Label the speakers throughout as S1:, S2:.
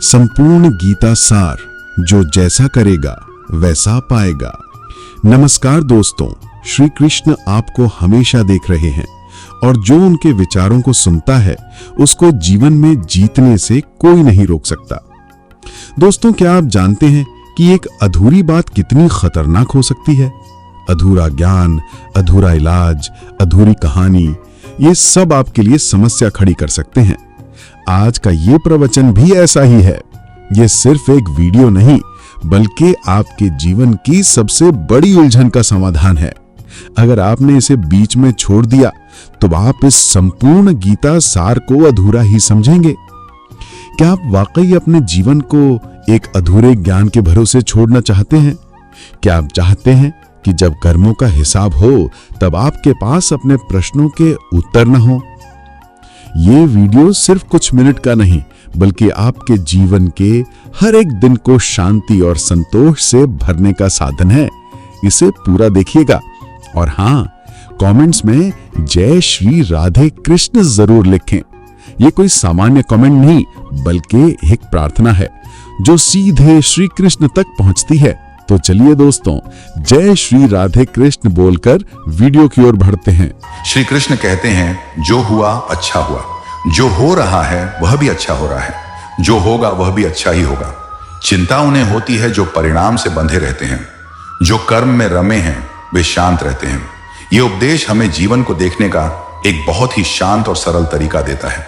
S1: संपूर्ण गीता सार, जो जैसा करेगा वैसा पाएगा। नमस्कार दोस्तों, श्री कृष्ण आपको हमेशा देख रहे हैं और जो उनके विचारों को सुनता है उसको जीवन में जीतने से कोई नहीं रोक सकता। दोस्तों, क्या आप जानते हैं कि एक अधूरी बात कितनी खतरनाक हो सकती है? अधूरा ज्ञान, अधूरा इलाज, अधूरी कहानी, ये सब आपके लिए समस्या खड़ी कर सकते हैं। आज का ये प्रवचन भी ऐसा ही है। ये सिर्फ एक वीडियो नहीं, बल्कि आपके जीवन की सबसे बड़ी उलझन का समाधान है। अगर आपने इसे बीच में छोड़ दिया तो आप इस संपूर्ण गीता सार को अधूरा ही समझेंगे। क्या आप वाकई अपने जीवन को एक अधूरे ज्ञान के भरोसे छोड़ना चाहते हैं? क्या आप चाहते हैं कि जब कर्मों का हिसाब हो तब आपके पास अपने प्रश्नों के उत्तर न हो? ये वीडियो सिर्फ कुछ मिनट का नहीं, बल्कि आपके जीवन के हर एक दिन को शांति और संतोष से भरने का साधन है। इसे पूरा देखिएगा और हाँ, कमेंट्स में जय श्री राधे कृष्ण जरूर लिखें। ये कोई सामान्य कमेंट नहीं, बल्कि एक प्रार्थना है जो सीधे श्री कृष्ण तक पहुंचती है। तो चलिए दोस्तों, जय श्री राधे कृष्ण बोलकर वीडियो की ओर बढ़ते हैं।
S2: श्री कृष्ण कहते हैं, जो हुआ अच्छा हुआ, जो हो रहा है वह भी अच्छा हो रहा है, जो होगा वह भी अच्छा ही होगा। चिंता उन्हें होती है जो परिणाम से बंधे रहते हैं, जो कर्म में रमे हैं वे शांत रहते हैं। ये उपदेश हमें जीवन को देखने का एक बहुत ही शांत और सरल तरीका देता है।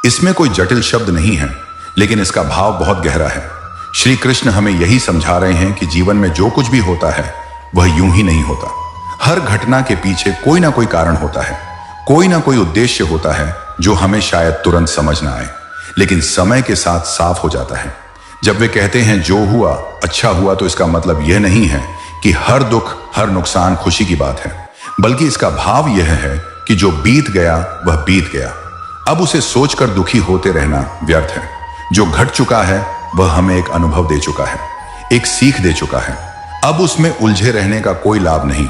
S2: इसमें कोई जटिल शब्द नहीं है, लेकिन इसका भाव बहुत गहरा है। श्री कृष्ण हमें यही समझा रहे हैं कि जीवन में जो कुछ भी होता है वह यूं ही नहीं होता। हर घटना के पीछे कोई ना कोई कारण होता है, कोई ना कोई उद्देश्य होता है जो हमें शायद तुरंत समझ ना आए, लेकिन समय के साथ साफ हो जाता है। जब वे कहते हैं जो हुआ अच्छा हुआ, तो इसका मतलब यह नहीं है कि हर दुख, हर नुकसान खुशी की बात है, बल्कि इसका भाव यह है कि जो बीत गया वह बीत गया। अब उसे सोचकर दुखी होते रहना व्यर्थ है। जो घट चुका है वह हमें एक अनुभव दे चुका है, एक सीख दे चुका है। अब उसमें उलझे रहने का कोई लाभ नहीं।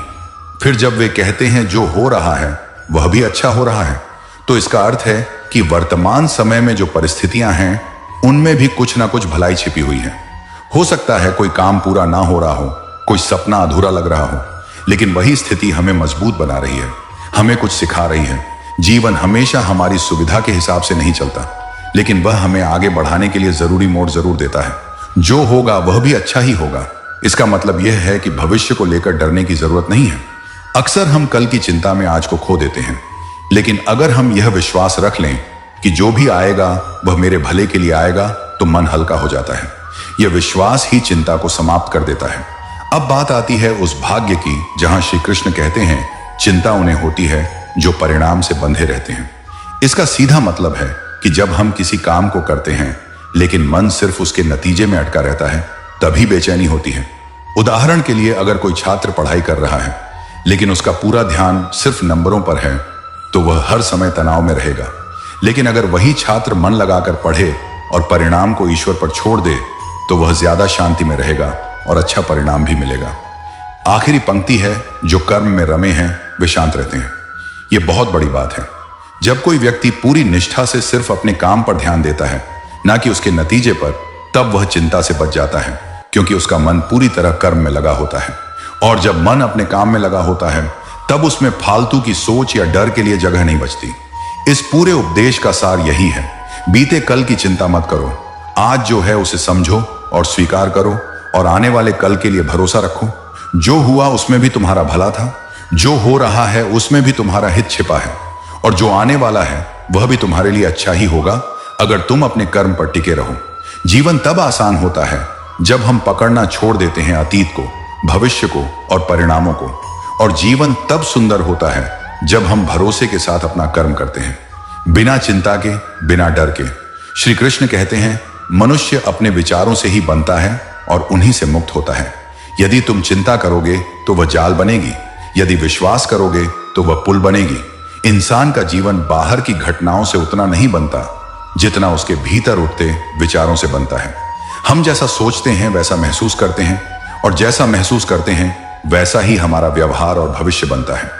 S2: फिर जब वे कहते हैं जो हो रहा है वह भी अच्छा हो रहा है, तो इसका अर्थ है कि वर्तमान समय में जो परिस्थितियां हैं उनमें भी कुछ ना कुछ भलाई छिपी हुई है। हो सकता है कोई काम पूरा ना हो रहा हो, कोई सपना अधूरा लग रहा हो, लेकिन वही स्थिति हमें मजबूत बना रही है, हमें कुछ सिखा रही है। जीवन हमेशा हमारी सुविधा के हिसाब से नहीं चलता, लेकिन वह हमें आगे बढ़ाने के लिए जरूरी मोड़ जरूर देता है। जो होगा वह भी अच्छा ही होगा, इसका मतलब यह है कि भविष्य को लेकर डरने की जरूरत नहीं है। अक्सर हम कल की चिंता में आज को खो देते हैं, लेकिन अगर हम यह विश्वास रख लें कि जो भी आएगा वह मेरे भले के लिए आएगा, तो मन हल्का हो जाता है। यह विश्वास ही चिंता को समाप्त कर देता है। अब बात आती है उस भाग्य की जहां श्री कृष्ण कहते हैं, चिंता उन्हें होती है जो परिणाम से बंधे रहते हैं। इसका सीधा मतलब है कि जब हम किसी काम को करते हैं लेकिन मन सिर्फ उसके नतीजे में अटका रहता है, तभी बेचैनी होती है। उदाहरण के लिए, अगर कोई छात्र पढ़ाई कर रहा है लेकिन उसका पूरा ध्यान सिर्फ नंबरों पर है, तो वह हर समय तनाव में रहेगा। लेकिन अगर वही छात्र मन लगाकर पढ़े और परिणाम को ईश्वर पर छोड़ दे, तो वह ज्यादा शांति में रहेगा और अच्छा परिणाम भी मिलेगा। आखिरी पंक्ति है, जो कर्म में रमे हैं वे शांत रहते हैं। यह बहुत बड़ी बात है। जब कोई व्यक्ति पूरी निष्ठा से सिर्फ अपने काम पर ध्यान देता है, ना कि उसके नतीजे पर, तब वह चिंता से बच जाता है, क्योंकि उसका मन पूरी तरह कर्म में लगा होता है। और जब मन अपने काम में लगा होता है, तब उसमें फालतू की सोच या डर के लिए जगह नहीं बचती। इस पूरे उपदेश का सार यही है, बीते कल की चिंता मत करो, आज जो है उसे समझो और स्वीकार करो, और आने वाले कल के लिए भरोसा रखो। जो हुआ उसमें भी तुम्हारा भला था, जो हो रहा है उसमें भी तुम्हारा हित छिपा है, और जो आने वाला है वह भी तुम्हारे लिए अच्छा ही होगा, अगर तुम अपने कर्म पर टिके रहो। जीवन तब आसान होता है जब हम पकड़ना छोड़ देते हैं अतीत को, भविष्य को और परिणामों को, और जीवन तब सुंदर होता है जब हम भरोसे के साथ अपना कर्म करते हैं, बिना चिंता के, बिना डर के। श्री कृष्ण कहते हैं, मनुष्य अपने विचारों से ही बनता है और उन्हीं से मुक्त होता है। यदि तुम चिंता करोगे तो वह जाल बनेगी, यदि विश्वास करोगे तो वह पुल बनेगी। इंसान का जीवन बाहर की घटनाओं से उतना नहीं बनता जितना उसके भीतर उठते विचारों से बनता है। हम जैसा सोचते हैं वैसा महसूस करते हैं, और जैसा महसूस करते हैं वैसा ही हमारा व्यवहार और भविष्य बनता है।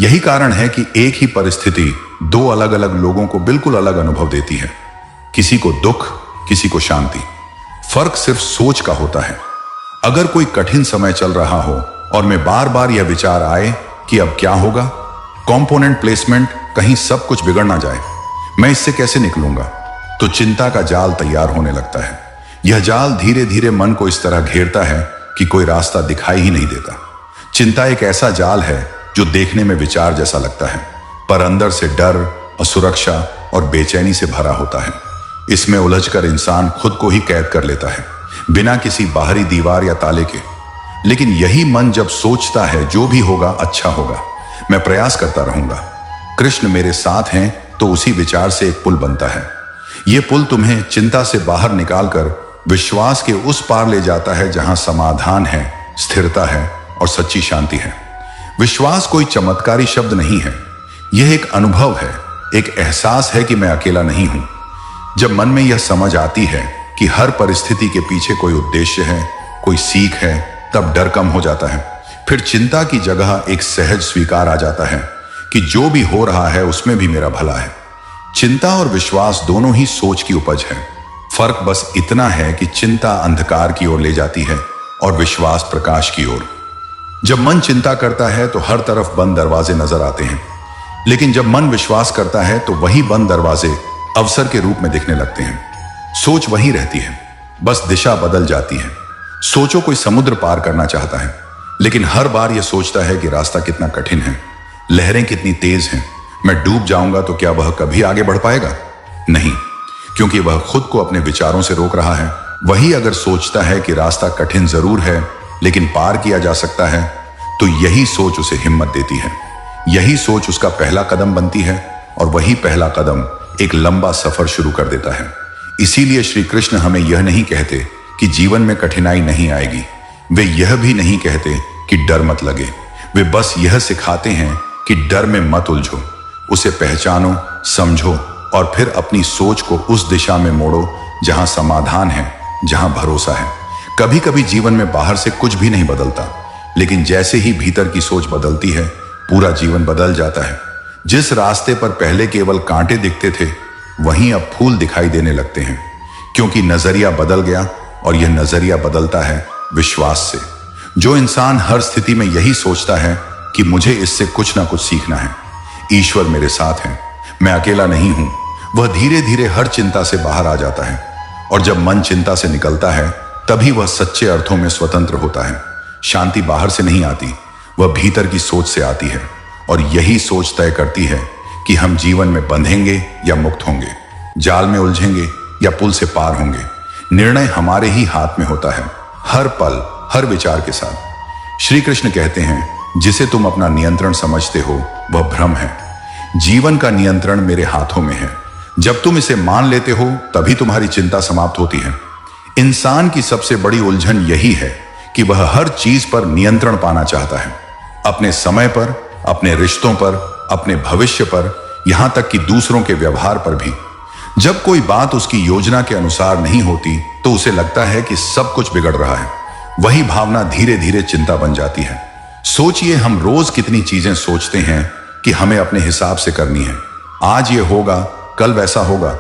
S2: यही कारण है कि एक ही परिस्थिति दो अलग अलग लोगों को बिल्कुल अलग अनुभव देती है। किसी को दुख, किसी को शांति। फर्क सिर्फ सोच का होता है। अगर कोई कठिन समय चल रहा हो और मैं बार बार यह विचार आए कि अब क्या होगा, कंपोनेंट प्लेसमेंट, कहीं सब कुछ बिगड़ ना जाए, मैं इससे कैसे निकलूंगा, तो चिंता का जाल तैयार होने लगता है। यह जाल धीरे धीरे मन को इस तरह घेरता है कि कोई रास्ता दिखाई ही नहीं देता। चिंता एक ऐसा जाल है जो देखने में विचार जैसा लगता है, पर अंदर से डर, असुरक्षा और बेचैनी से भरा होता है। इसमें उलझकर इंसान खुद को ही कैद कर लेता है, बिना किसी बाहरी दीवार या ताले के। लेकिन यही मन जब सोचता है जो भी होगा अच्छा होगा, मैं प्रयास करता रहूंगा, कृष्ण मेरे साथ हैं, तो उसी विचार से एक पुल बनता है। यह पुल तुम्हें चिंता से बाहर निकालकर विश्वास के उस पार ले जाता है जहां समाधान है, स्थिरता है और सच्ची शांति है। विश्वास कोई चमत्कारी शब्द नहीं है, यह एक अनुभव है, एक एहसास है कि मैं अकेला नहीं हूं। जब मन में यह समझ आती है कि हर परिस्थिति के पीछे कोई उद्देश्य है, कोई सीख है, तब डर कम हो जाता है। फिर चिंता की जगह एक सहज स्वीकार आ जाता है कि जो भी हो रहा है उसमें भी मेरा भला है। चिंता और विश्वास दोनों ही सोच की उपज है। फर्क बस इतना है कि चिंता अंधकार की ओर ले जाती है और विश्वास प्रकाश की ओर। जब मन चिंता करता है तो हर तरफ बंद दरवाजे नजर आते हैं, लेकिन जब मन विश्वास करता है तो वही बंद दरवाजे अवसर के रूप में दिखने लगते हैं। सोच वही रहती है, बस दिशा बदल जाती है। सोचो कोई समुद्र पार करना चाहता है, लेकिन हर बार यह सोचता है कि रास्ता कितना कठिन है, लहरें कितनी तेज हैं, मैं डूब जाऊंगा तो क्या वह कभी आगे बढ़ पाएगा? नहीं, क्योंकि वह खुद को अपने विचारों से रोक रहा है। वही अगर सोचता है कि रास्ता कठिन जरूर है लेकिन पार किया जा सकता है, तो यही सोच उसे हिम्मत देती है। यही सोच उसका पहला कदम बनती है और वही पहला कदम एक लंबा सफर शुरू कर देता है। इसीलिए श्री कृष्ण हमें यह नहीं कहते कि जीवन में कठिनाई नहीं आएगी, वे यह भी नहीं कहते कि डर मत लगे, वे बस यह सिखाते हैं कि डर में मत उलझो, उसे पहचानो, समझो और फिर अपनी सोच को उस दिशा में मोड़ो जहां समाधान है, जहां भरोसा है। कभी कभी जीवन में बाहर से कुछ भी नहीं बदलता, लेकिन जैसे ही भीतर की सोच बदलती है, पूरा जीवन बदल जाता है। जिस रास्ते पर पहले केवल कांटे दिखते थे, वहीं अब फूल दिखाई देने लगते हैं, क्योंकि नजरिया बदल गया और यह नजरिया बदलता है विश्वास से। जो इंसान हर स्थिति में यही सोचता है कि मुझे इससे कुछ ना कुछ सीखना है, ईश्वर मेरे साथ है, मैं अकेला नहीं हूं, वह धीरे धीरे हर चिंता से बाहर आ जाता है। और जब मन चिंता से निकलता है, तभी वह सच्चे अर्थों में स्वतंत्र होता है। शांति बाहर से नहीं आती, वह भीतर की सोच से आती है, और यही सोच तय करती है कि हम जीवन में बंधेंगे या मुक्त होंगे, जाल में उलझेंगे या पुल से पार होंगे। निर्णय हमारे ही हाथ में होता है, हर पल, हर विचार के साथ। श्री कृष्ण कहते हैं, जिसे तुम अपना नियंत्रण समझते हो वह भ्रम है। जीवन का नियंत्रण मेरे हाथों में है। जब तुम इसे मान लेते हो तभी तुम्हारी चिंता समाप्त होती है। इंसान की सबसे बड़ी उलझन यही है कि वह हर चीज पर नियंत्रण पाना चाहता है, अपने समय पर, अपने रिश्तों पर, अपने भविष्य पर, यहां तक कि दूसरों के व्यवहार पर भी। जब कोई बात उसकी योजना के अनुसार नहीं होती तो उसे लगता है कि सब कुछ बिगड़ रहा है। वही भावना धीरे धीरे चिंता बन जाती है। सोचिए, हम रोज कितनी चीजें सोचते हैं कि हमें अपने हिसाब से करनी है। आज ये होगा, कल वैसा होगा,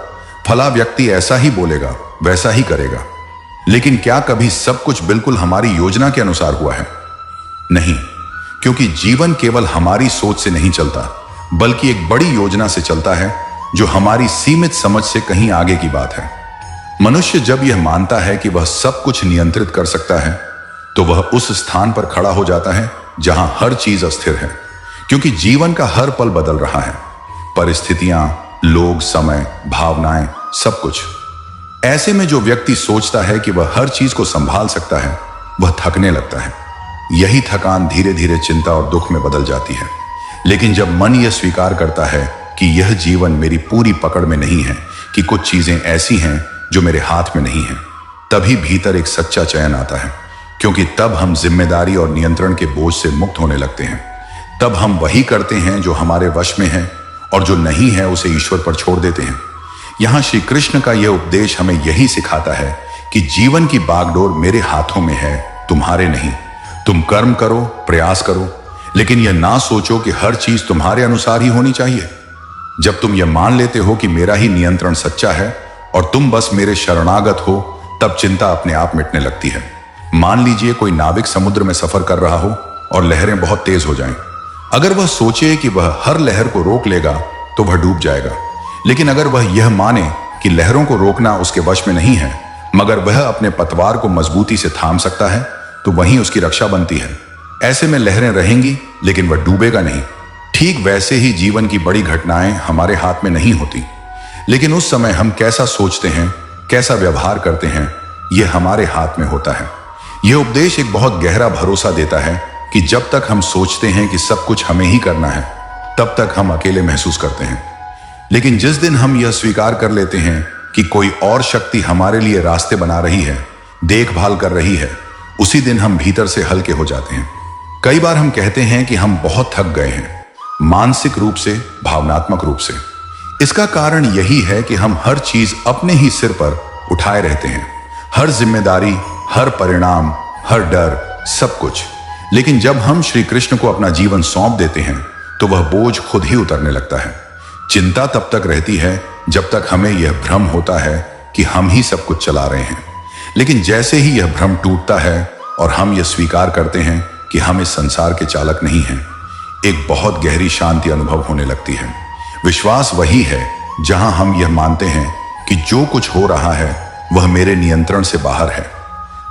S2: फला व्यक्ति ऐसा ही बोलेगा, वैसा ही करेगा। लेकिन क्या कभी सब कुछ बिल्कुल हमारी योजना के अनुसार हुआ है? नहीं, क्योंकि जीवन केवल हमारी सोच से नहीं चलता, बल्कि एक बड़ी योजना से चलता है जो हमारी सीमित समझ से कहीं आगे की बात है। मनुष्य जब यह मानता है कि वह सब कुछ नियंत्रित कर सकता है, तो वह उस स्थान पर खड़ा हो जाता है जहां हर चीज अस्थिर है, क्योंकि जीवन का हर पल बदल रहा है। परिस्थितियां, लोग, समय, भावनाएं, सब कुछ। ऐसे में जो व्यक्ति सोचता है कि वह हर चीज को संभाल सकता है, वह थकने लगता है। यही थकान धीरे धीरे चिंता और दुख में बदल जाती है। लेकिन जब मन यह स्वीकार करता है कि यह जीवन मेरी पूरी पकड़ में नहीं है, कि कुछ चीजें ऐसी हैं जो मेरे हाथ में नहीं है, तभी भीतर एक सच्चा चैन आता है। क्योंकि तब हम जिम्मेदारी और नियंत्रण के बोझ से मुक्त होने लगते हैं। तब हम वही करते हैं जो हमारे वश में है, और जो नहीं है उसे ईश्वर पर छोड़ देते हैं। यहां श्री कृष्ण का यह उपदेश हमें यही सिखाता है कि जीवन की बागडोर मेरे हाथों में है, तुम्हारे नहीं। तुम कर्म करो, प्रयास करो, लेकिन यह ना सोचो कि हर चीज तुम्हारे अनुसार ही होनी चाहिए। जब तुम यह मान लेते हो कि मेरा ही नियंत्रण सच्चा है, और तुम बस मेरे शरणागत हो, तब चिंता अपने आप मिटने लगती है। मान लीजिए कोई नाविक समुद्र में सफर कर रहा हो और लहरें बहुत तेज हो जाएं। अगर वह सोचे कि वह हर लहर को रोक लेगा तो वह डूब जाएगा। लेकिन अगर वह यह माने कि लहरों को रोकना उसके वश में नहीं है, मगर वह अपने पतवार को मजबूती से थाम सकता है, तो वहीं उसकी रक्षा बनती है। ऐसे में लहरें रहेंगी लेकिन वह डूबेगा नहीं। ठीक वैसे ही जीवन की बड़ी घटनाएं हमारे हाथ में नहीं होती, लेकिन उस समय हम कैसा सोचते हैं, कैसा व्यवहार करते हैं, यह हमारे हाथ में होता है। यह उपदेश एक बहुत गहरा भरोसा देता है कि जब तक हम सोचते हैं कि सब कुछ हमें ही करना है, तब तक हम अकेले महसूस करते हैं। लेकिन जिस दिन हम यह स्वीकार कर लेते हैं कि कोई और शक्ति हमारे लिए रास्ते बना रही है, देखभाल कर रही है, उसी दिन हम भीतर से हल्के हो जाते हैं। कई बार हम कहते हैं कि हम बहुत थक गए हैं, मानसिक रूप से, भावनात्मक रूप से। इसका कारण यही है कि हम हर चीज अपने ही सिर पर उठाए रहते हैं, हर जिम्मेदारी, हर परिणाम, हर डर, सब कुछ। लेकिन जब हम श्री कृष्ण को अपना जीवन सौंप देते हैं तो वह बोझ खुद ही उतरने लगता है। चिंता तब तक रहती है जब तक हमें यह भ्रम होता है कि हम ही सब कुछ चला रहे हैं। लेकिन जैसे ही यह भ्रम टूटता है और हम यह स्वीकार करते हैं कि हम इस संसार के चालक नहीं हैं, एक बहुत गहरी शांति अनुभव होने लगती है। विश्वास वही है जहां हम यह मानते हैं कि जो कुछ हो रहा है वह मेरे नियंत्रण से बाहर है,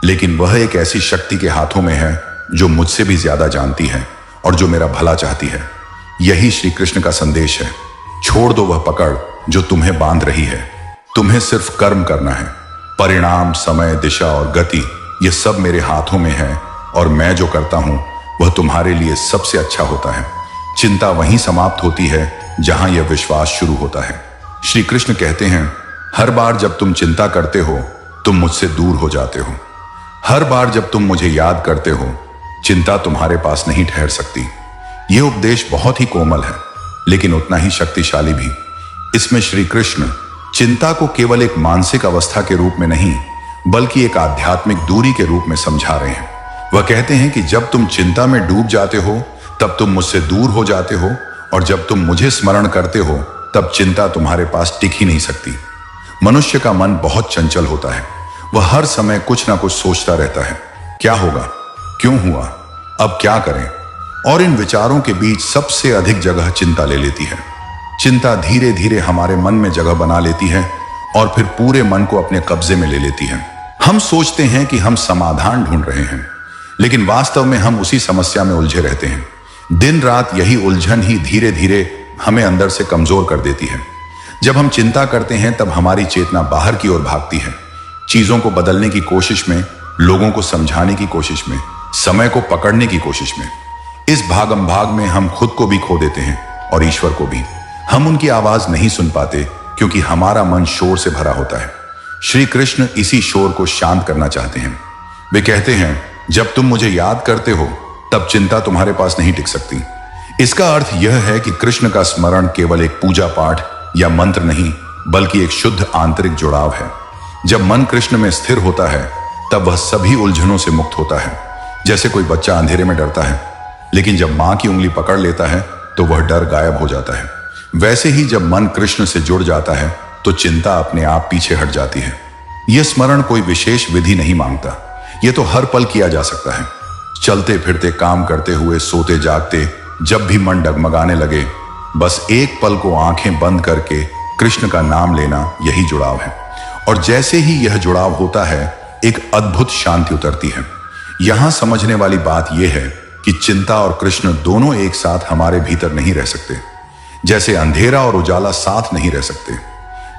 S2: लेकिन वह एक ऐसी शक्ति के हाथों में है जो मुझसे भी ज्यादा जानती है और जो मेरा भला चाहती है। यही श्री कृष्ण का संदेश है। छोड़ दो वह पकड़ जो तुम्हें बांध रही है। तुम्हें सिर्फ कर्म करना है। परिणाम, समय, दिशा और गति, यह सब मेरे हाथों में है और मैं जो करता हूं वह तुम्हारे लिए सबसे अच्छा होता है। चिंता वहीं समाप्त होती है जहां यह विश्वास शुरू होता है। श्री कृष्ण कहते हैं, हर बार जब तुम चिंता करते हो तुम मुझसे दूर हो जाते हो। हर बार जब तुम मुझे याद करते हो, चिंता तुम्हारे पास नहीं ठहर सकती। यह उपदेश बहुत ही कोमल है लेकिन उतना ही शक्तिशाली भी। इसमें श्री कृष्ण चिंता को केवल एक मानसिक अवस्था के रूप में नहीं बल्कि एक आध्यात्मिक दूरी के रूप में समझा रहे हैं। वह कहते हैं कि जब तुम चिंता में डूब जाते हो तब तुम मुझसे दूर हो जाते हो, और जब तुम मुझे स्मरण करते हो तब चिंता तुम्हारे पास टिक ही नहीं सकती। मनुष्य का मन बहुत चंचल होता है। वह हर समय कुछ ना कुछ सोचता रहता है। क्या होगा, क्यों हुआ, अब क्या करें, और इन विचारों के बीच सबसे अधिक जगह चिंता ले लेती है। चिंता धीरे धीरे हमारे मन में जगह बना लेती है और फिर पूरे मन को अपने कब्जे में ले लेती है। हम सोचते हैं कि हम समाधान ढूंढ रहे हैं, लेकिन वास्तव में हम उसी समस्या में उलझे रहते हैं। दिन रात यही उलझन ही धीरे धीरे हमें अंदर से कमजोर कर देती है। जब हम चिंता करते हैं तब हमारी चेतना बाहर की ओर भागती है, चीजों को बदलने की कोशिश में, लोगों को समझाने की कोशिश में, समय को पकड़ने की कोशिश में। इस भागम भाग में हम खुद को भी खो देते हैं और ईश्वर को भी। हम उनकी आवाज नहीं सुन पाते क्योंकि हमारा मन शोर से भरा होता है। श्री कृष्ण इसी शोर को शांत करना चाहते हैं। वे कहते हैं, जब तुम मुझे याद करते हो तब चिंता तुम्हारे पास नहीं टिक सकती। इसका अर्थ यह है कि कृष्ण का स्मरण केवल एक पूजा पाठ या मंत्र नहीं बल्कि एक शुद्ध आंतरिक जुड़ाव है। जब मन कृष्ण में स्थिर होता है तब वह सभी उलझनों से मुक्त होता है। जैसे कोई बच्चा अंधेरे में डरता है, लेकिन जब मां की उंगली पकड़ लेता है तो वह डर गायब हो जाता है। वैसे ही जब मन कृष्ण से जुड़ जाता है तो चिंता अपने आप पीछे हट जाती है। यह स्मरण कोई विशेष विधि नहीं मांगता। यह तो हर पल किया जा सकता है। चलते फिरते, काम करते हुए, सोते जागते, जब भी मन डगमगाने लगे, बस एक पल को आंखें बंद करके कृष्ण का नाम लेना, यही जुड़ाव है। और जैसे ही यह जुड़ाव होता है, एक अद्भुत शांति उतरती है। यहां समझने वाली बात यह है कि चिंता और कृष्ण दोनों एक साथ हमारे भीतर नहीं रह सकते। जैसे अंधेरा और उजाला साथ नहीं रह सकते,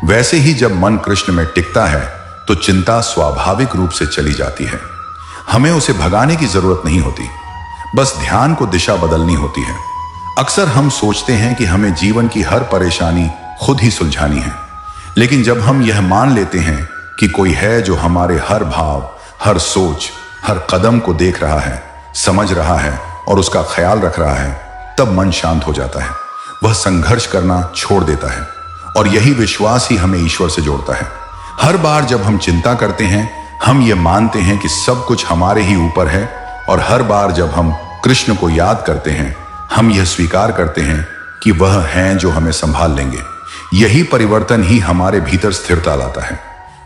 S2: वैसे ही जब मन कृष्ण में टिकता है तो चिंता स्वाभाविक रूप से चली जाती है। हमें उसे भगाने की जरूरत नहीं होती, बस ध्यान को दिशा बदलनी होती है। अक्सर हम सोचते हैं कि हमें जीवन की हर परेशानी खुद ही सुलझानी है, लेकिन जब हम यह मान लेते हैं कि कोई है जो हमारे हर भाव, हर सोच, हर कदम को देख रहा है, समझ रहा है और उसका ख्याल रख रहा है, तब मन शांत हो जाता है। वह संघर्ष करना छोड़ देता है और यही विश्वास ही हमें ईश्वर से जोड़ता है। हर बार जब हम चिंता करते हैं, हम ये मानते हैं कि सब कुछ हमारे ही ऊपर है, और हर बार जब हम कृष्ण को याद करते हैं, हम यह स्वीकार करते हैं कि वह हैं जो हमें संभाल लेंगे। यही परिवर्तन ही हमारे भीतर स्थिरता लाता है।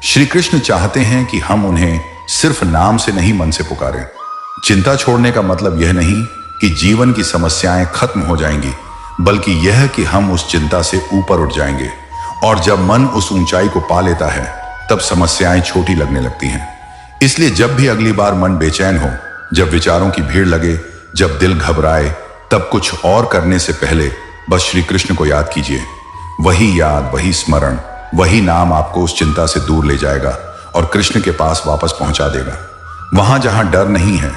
S2: श्री कृष्ण चाहते हैं कि हम उन्हें सिर्फ नाम से नहीं, मन से पुकारें। चिंता छोड़ने का मतलब यह नहीं कि जीवन की समस्याएं खत्म हो जाएंगी, बल्कि यह कि हम उस चिंता से ऊपर उठ जाएंगे। और जब मन उस ऊंचाई को पा लेता है, तब समस्याएं छोटी लगने लगती हैं। इसलिए जब भी अगली बार मन बेचैन हो, जब विचारों की भीड़ लगे, जब दिल घबराए, तब कुछ और करने से पहले बस श्री कृष्ण को याद कीजिए। वही याद, वही स्मरण, वही नाम आपको उस चिंता से दूर ले जाएगा और कृष्ण के पास वापस पहुंचा देगा। वहां जहां डर नहीं है,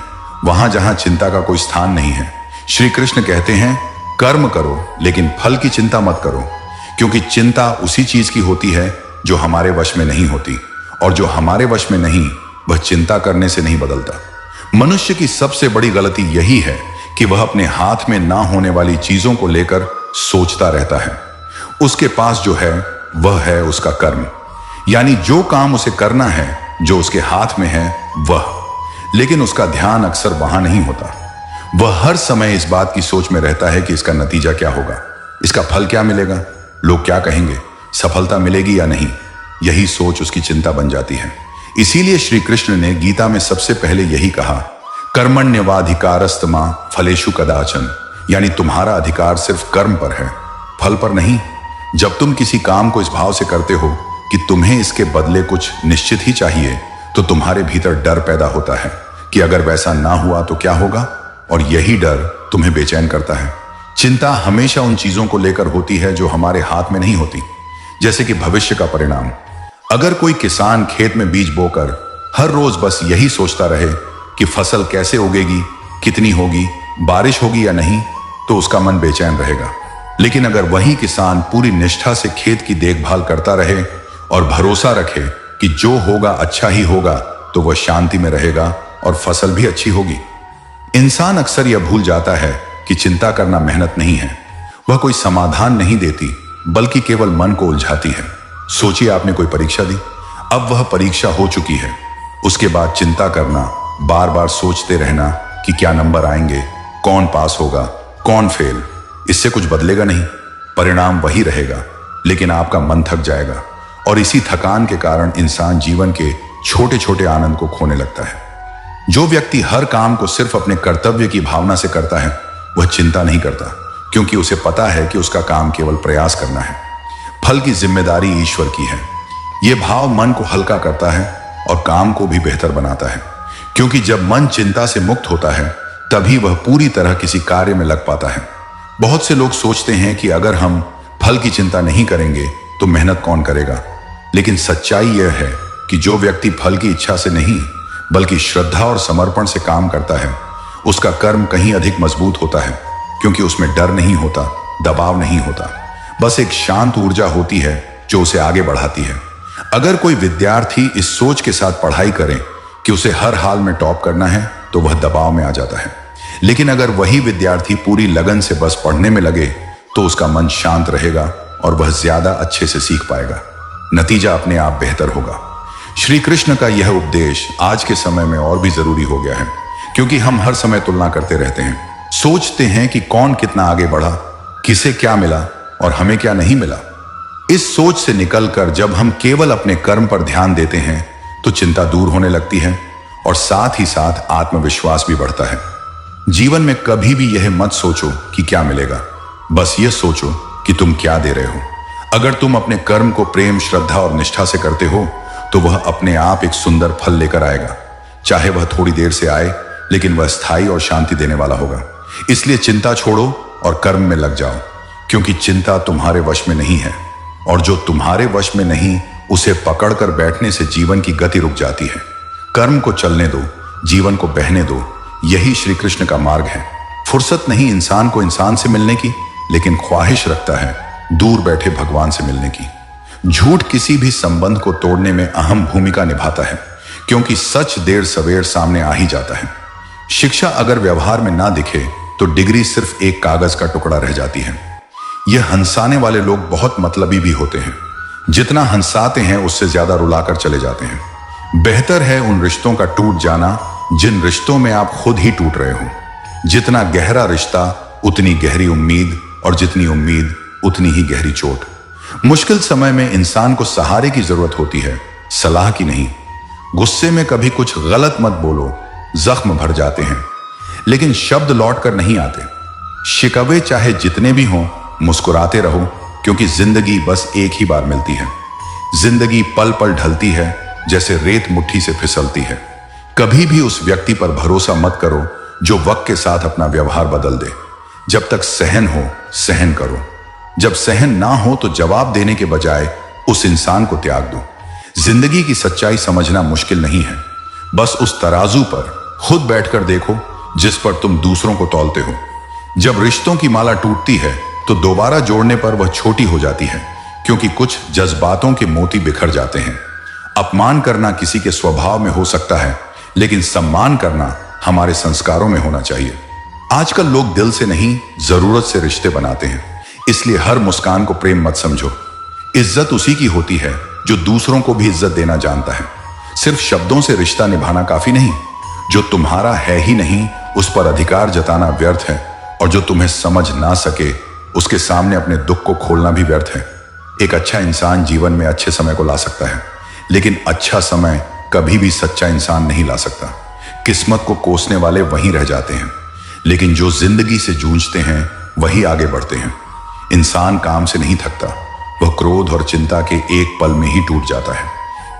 S2: वहां जहां चिंता का कोई स्थान नहीं है। श्री कृष्ण कहते हैं, कर्म करो लेकिन फल की चिंता मत करो, क्योंकि चिंता उसी चीज की होती है जो हमारे वश में नहीं होती, और जो हमारे वश में नहीं, वह चिंता करने से नहीं बदलता। मनुष्य की सबसे बड़ी गलती यही है कि वह अपने हाथ में ना होने वाली चीजों को लेकर सोचता रहता है। उसके पास जो है वह है उसका कर्म, यानी जो काम उसे करना है, जो उसके हाथ में है वह। लेकिन उसका ध्यान अक्सर वहां नहीं होता। वह हर समय इस बात की सोच में रहता है कि इसका नतीजा क्या होगा, इसका फल क्या मिलेगा, लोग क्या कहेंगे, सफलता मिलेगी या नहीं। यही सोच उसकी चिंता बन जाती है। इसीलिए श्री कृष्ण ने गीता में सबसे पहले यही कहा, कर्मण्यवाधिकारस्तमा फलेषु कदाचन, यानी तुम्हारा अधिकार सिर्फ कर्म पर है, फल पर नहीं। जब तुम किसी काम को इस भाव से करते हो कि तुम्हें इसके बदले कुछ निश्चित ही चाहिए, तो तुम्हारे भीतर डर पैदा होता है कि अगर वैसा ना हुआ तो क्या होगा, और यही डर तुम्हें बेचैन करता है। चिंता हमेशा उन चीजों को लेकर होती है जो हमारे हाथ में नहीं होती, जैसे कि भविष्य का परिणाम। अगर कोई किसान खेत में बीज बोकर हर रोज बस यही सोचता रहे कि फसल कैसे उगेगी, कितनी होगी, बारिश होगी या नहीं, तो उसका मन बेचैन रहेगा। लेकिन अगर वही किसान पूरी निष्ठा से खेत की देखभाल करता रहे और भरोसा रखे कि जो होगा अच्छा ही होगा, तो वह शांति में रहेगा और फसल भी अच्छी होगी। इंसान अक्सर यह भूल जाता है कि चिंता करना मेहनत नहीं है, वह कोई समाधान नहीं देती, बल्कि केवल मन को उलझाती है। सोचिए, आपने कोई परीक्षा दी, अब वह परीक्षा हो चुकी है, उसके बाद चिंता करना, बार बार सोचते रहना कि क्या नंबर आएंगे, कौन पास होगा, कौन फेल, इससे कुछ बदलेगा नहीं, परिणाम वही रहेगा, लेकिन आपका मन थक जाएगा। और इसी थकान के कारण इंसान जीवन के छोटे छोटे आनंद को खोने लगता है। जो व्यक्ति हर काम को सिर्फ अपने कर्तव्य की भावना से करता है, वह चिंता नहीं करता, क्योंकि उसे पता है कि उसका काम केवल प्रयास करना है, फल की जिम्मेदारी ईश्वर की है। यह भाव मन को हल्का करता है और काम को भी बेहतर बनाता है, क्योंकि जब मन चिंता से मुक्त होता है, तभी वह पूरी तरह किसी कार्य में लग पाता है। बहुत से लोग सोचते हैं कि अगर हम फल की चिंता नहीं करेंगे तो मेहनत कौन करेगा, लेकिन सच्चाई यह है कि जो व्यक्ति फल की इच्छा से नहीं, बल्कि श्रद्धा और समर्पण से काम करता है, उसका कर्म कहीं अधिक मजबूत होता है, क्योंकि उसमें डर नहीं होता, दबाव नहीं होता, बस एक शांत ऊर्जा होती है जो उसे आगे बढ़ाती है। अगर कोई विद्यार्थी इस सोच के साथ पढ़ाई करे कि उसे हर हाल में टॉप करना है, तो वह दबाव में आ जाता है। लेकिन अगर वही विद्यार्थी पूरी लगन से बस पढ़ने में लगे, तो उसका मन शांत रहेगा और वह ज्यादा अच्छे से सीख पाएगा, नतीजा अपने आप बेहतर होगा। श्री कृष्ण का यह उपदेश आज के समय में और भी जरूरी हो गया है, क्योंकि हम हर समय तुलना करते रहते हैं, सोचते हैं कि कौन कितना आगे बढ़ा, किसे क्या मिला और हमें क्या नहीं मिला। इस सोच से निकलकर जब हम केवल अपने कर्म पर ध्यान देते हैं, तो चिंता दूर होने लगती है और साथ ही साथ आत्मविश्वास भी बढ़ता है। जीवन में कभी भी यह मत सोचो कि क्या मिलेगा, बस यह सोचो कि तुम क्या दे रहे हो। अगर तुम अपने कर्म को प्रेम, श्रद्धा और निष्ठा से करते हो, तो वह अपने आप एक सुंदर फल लेकर आएगा, चाहे वह थोड़ी देर से आए, लेकिन वह स्थायी और शांति देने वाला होगा। इसलिए चिंता छोड़ो और कर्म में लग जाओ, क्योंकि चिंता तुम्हारे वश में नहीं है, और जो तुम्हारे वश में नहीं, उसे पकड़कर बैठने से जीवन की गति रुक जाती है। कर्म को चलने दो, जीवन को बहने दो, यही श्री कृष्ण का मार्ग है। फुर्सत नहीं इंसान को इंसान से मिलने की, लेकिन ख्वाहिश रखता है दूर बैठे भगवान से मिलने की। झूठ किसी भी संबंध को तोड़ने में अहम भूमिका निभाता है, क्योंकि सच देर सवेर सामने आ ही जाता है। शिक्षा अगर व्यवहार में ना दिखे, तो डिग्री सिर्फ एक कागज का टुकड़ा रह जाती है। यह हंसाने वाले लोग बहुत मतलबी भी होते हैं, जितना हंसाते हैं उससे ज्यादा रुलाकर चले जाते हैं। बेहतर है उन रिश्तों का टूट जाना जिन रिश्तों में आप खुद ही टूट रहे हो। जितना गहरा रिश्ता, उतनी गहरी उम्मीद, और जितनी उम्मीद, उतनी ही गहरी चोट। मुश्किल समय में इंसान को सहारे की जरूरत होती है, सलाह की नहीं। गुस्से में कभी कुछ गलत मत बोलो, जख्म भर जाते हैं, लेकिन शब्द लौट कर नहीं आते। शिकवे चाहे जितने भी हों, मुस्कुराते रहो, क्योंकि जिंदगी बस एक ही बार मिलती है। जिंदगी पल पल ढलती है, जैसे रेत मुट्ठी से फिसलती है। कभी भी उस व्यक्ति पर भरोसा मत करो जो वक्त के साथ अपना व्यवहार बदल दे। जब तक सहन हो, सहन करो। जब सहन ना हो तो जवाब देने के बजाय उस इंसान को त्याग दो। जिंदगी की सच्चाई समझना मुश्किल नहीं है, बस उस तराजू पर खुद बैठकर देखो जिस पर तुम दूसरों को तौलते हो। जब रिश्तों की माला टूटती है तो दोबारा जोड़ने पर वह छोटी हो जाती है, क्योंकि कुछ जज्बातों के मोती बिखर जाते हैं। अपमान करना किसी के स्वभाव में हो सकता है, लेकिन सम्मान करना हमारे संस्कारों में होना चाहिए। आजकल लोग दिल से नहीं, जरूरत से रिश्ते बनाते हैं, इसलिए हर मुस्कान को प्रेम मत समझो। इज्जत उसी की होती है जो दूसरों को भी इज्जत देना जानता है। सिर्फ शब्दों से रिश्ता निभाना काफी नहीं। जो तुम्हारा है ही नहीं उस पर अधिकार जताना व्यर्थ है, और जो तुम्हें समझ ना सके उसके सामने अपने दुख को खोलना भी व्यर्थ है। एक अच्छा इंसान जीवन में अच्छे समय को ला सकता है, लेकिन अच्छा समय कभी भी सच्चा इंसान नहीं ला सकता। किस्मत को कोसने वाले वहीं रह जाते हैं, लेकिन जो जिंदगी से जूझते हैं वही आगे बढ़ते हैं। इंसान काम से नहीं थकता, वह क्रोध और चिंता के एक पल में ही टूट जाता है।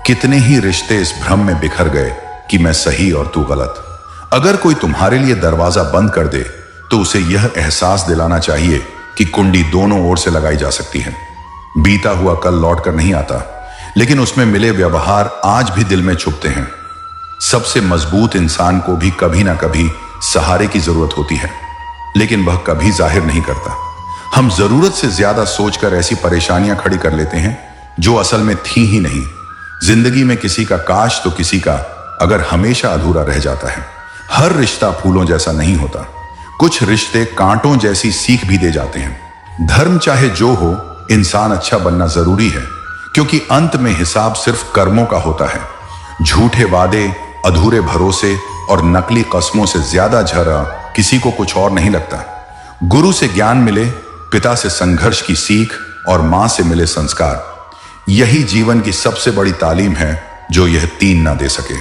S2: कितने ही रिश्ते इस भ्रम में बिखर गए कि मैं सही और तू गलत। अगर कोई तुम्हारे लिए दरवाजा बंद कर दे तो उसे यह एहसास दिलाना चाहिए कि कुंडी दोनों ओर से लगाई जा सकती है। बीता हुआ कल लौट कर नहीं आता, लेकिन उसमें मिले व्यवहार आज भी दिल में छुपते हैं। सबसे मजबूत इंसान को भी कभी ना कभी सहारे की जरूरत होती है, लेकिन वह कभी जाहिर नहीं करता। हम जरूरत से ज्यादा सोचकर ऐसी परेशानियां खड़ी कर लेते हैं जो असल में थी ही नहीं। जिंदगी में किसी का काश तो किसी का अगर हमेशा अधूरा रह जाता है। हर रिश्ता फूलों जैसा नहीं होता, कुछ रिश्ते कांटों जैसी सीख भी दे जाते हैं। धर्म चाहे जो हो, इंसान अच्छा बनना जरूरी है, क्योंकि अंत में हिसाब सिर्फ कर्मों का होता है। झूठे वादे, अधूरे भरोसे और नकली कस्मों से ज्यादा झरा किसी को कुछ और नहीं लगता। गुरु से ज्ञान मिले, पिता से संघर्ष की सीख और मां से मिले संस्कार, यही जीवन की सबसे बड़ी तालीम है जो यह तीन ना दे सके।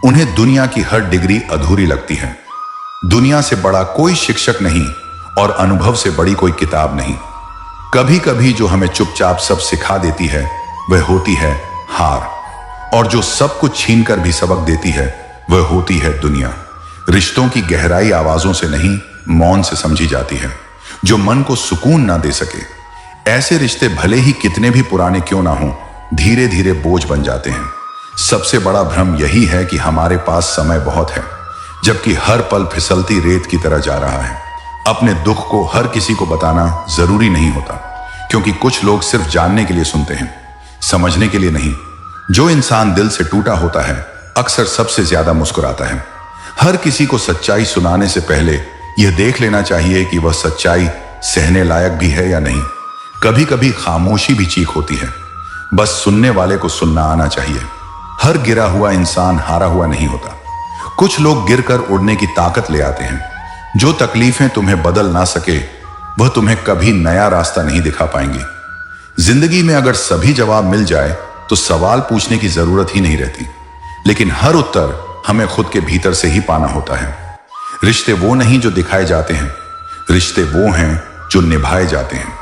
S2: उन्हें दुनिया की हर डिग्री अधूरी लगती है। दुनिया से बड़ा कोई शिक्षक नहीं और अनुभव से बड़ी कोई किताब नहीं। कभी कभी जो हमें चुपचाप सब सिखा देती है वह होती है हार, और जो सब कुछ छीनकर भी सबक देती है वह होती है दुनिया। रिश्तों की गहराई आवाजों से नहीं, मौन से समझी जाती है। जो मन को सुकून ना दे सके, ऐसे रिश्ते भले ही कितने भी पुराने क्यों ना हों, धीरे धीरे बोझ बन जाते हैं। सबसे बड़ा भ्रम यही है कि हमारे पास समय बहुत है, जबकि हर पल फिसलती रेत की तरह जा रहा है। अपने दुख को हर किसी को बताना जरूरी नहीं होता, क्योंकि कुछ लोग सिर्फ जानने के लिए सुनते हैं, समझने के लिए नहीं। जो इंसान दिल से टूटा होता है अक्सर सबसे ज्यादा मुस्कुराता है। हर किसी को सच्चाई सुनाने से पहले यह देख लेना चाहिए कि वह सच्चाई सहने लायक भी है या नहीं। कभी कभी खामोशी भी चीख होती है, बस सुनने वाले को सुनना आना चाहिए। हर गिरा हुआ इंसान हारा हुआ नहीं होता। कुछ लोग गिरकर उड़ने की ताकत ले आते हैं। जो तकलीफें तुम्हें बदल ना सके वह तुम्हें कभी नया रास्ता नहीं दिखा पाएंगी। जिंदगी में अगर सभी जवाब मिल जाए तो सवाल पूछने की जरूरत ही नहीं रहती, लेकिन हर उत्तर हमें खुद के भीतर से ही पाना होता है। रिश्ते वो नहीं जो दिखाए जाते हैं, रिश्ते वो हैं जो निभाए जाते हैं,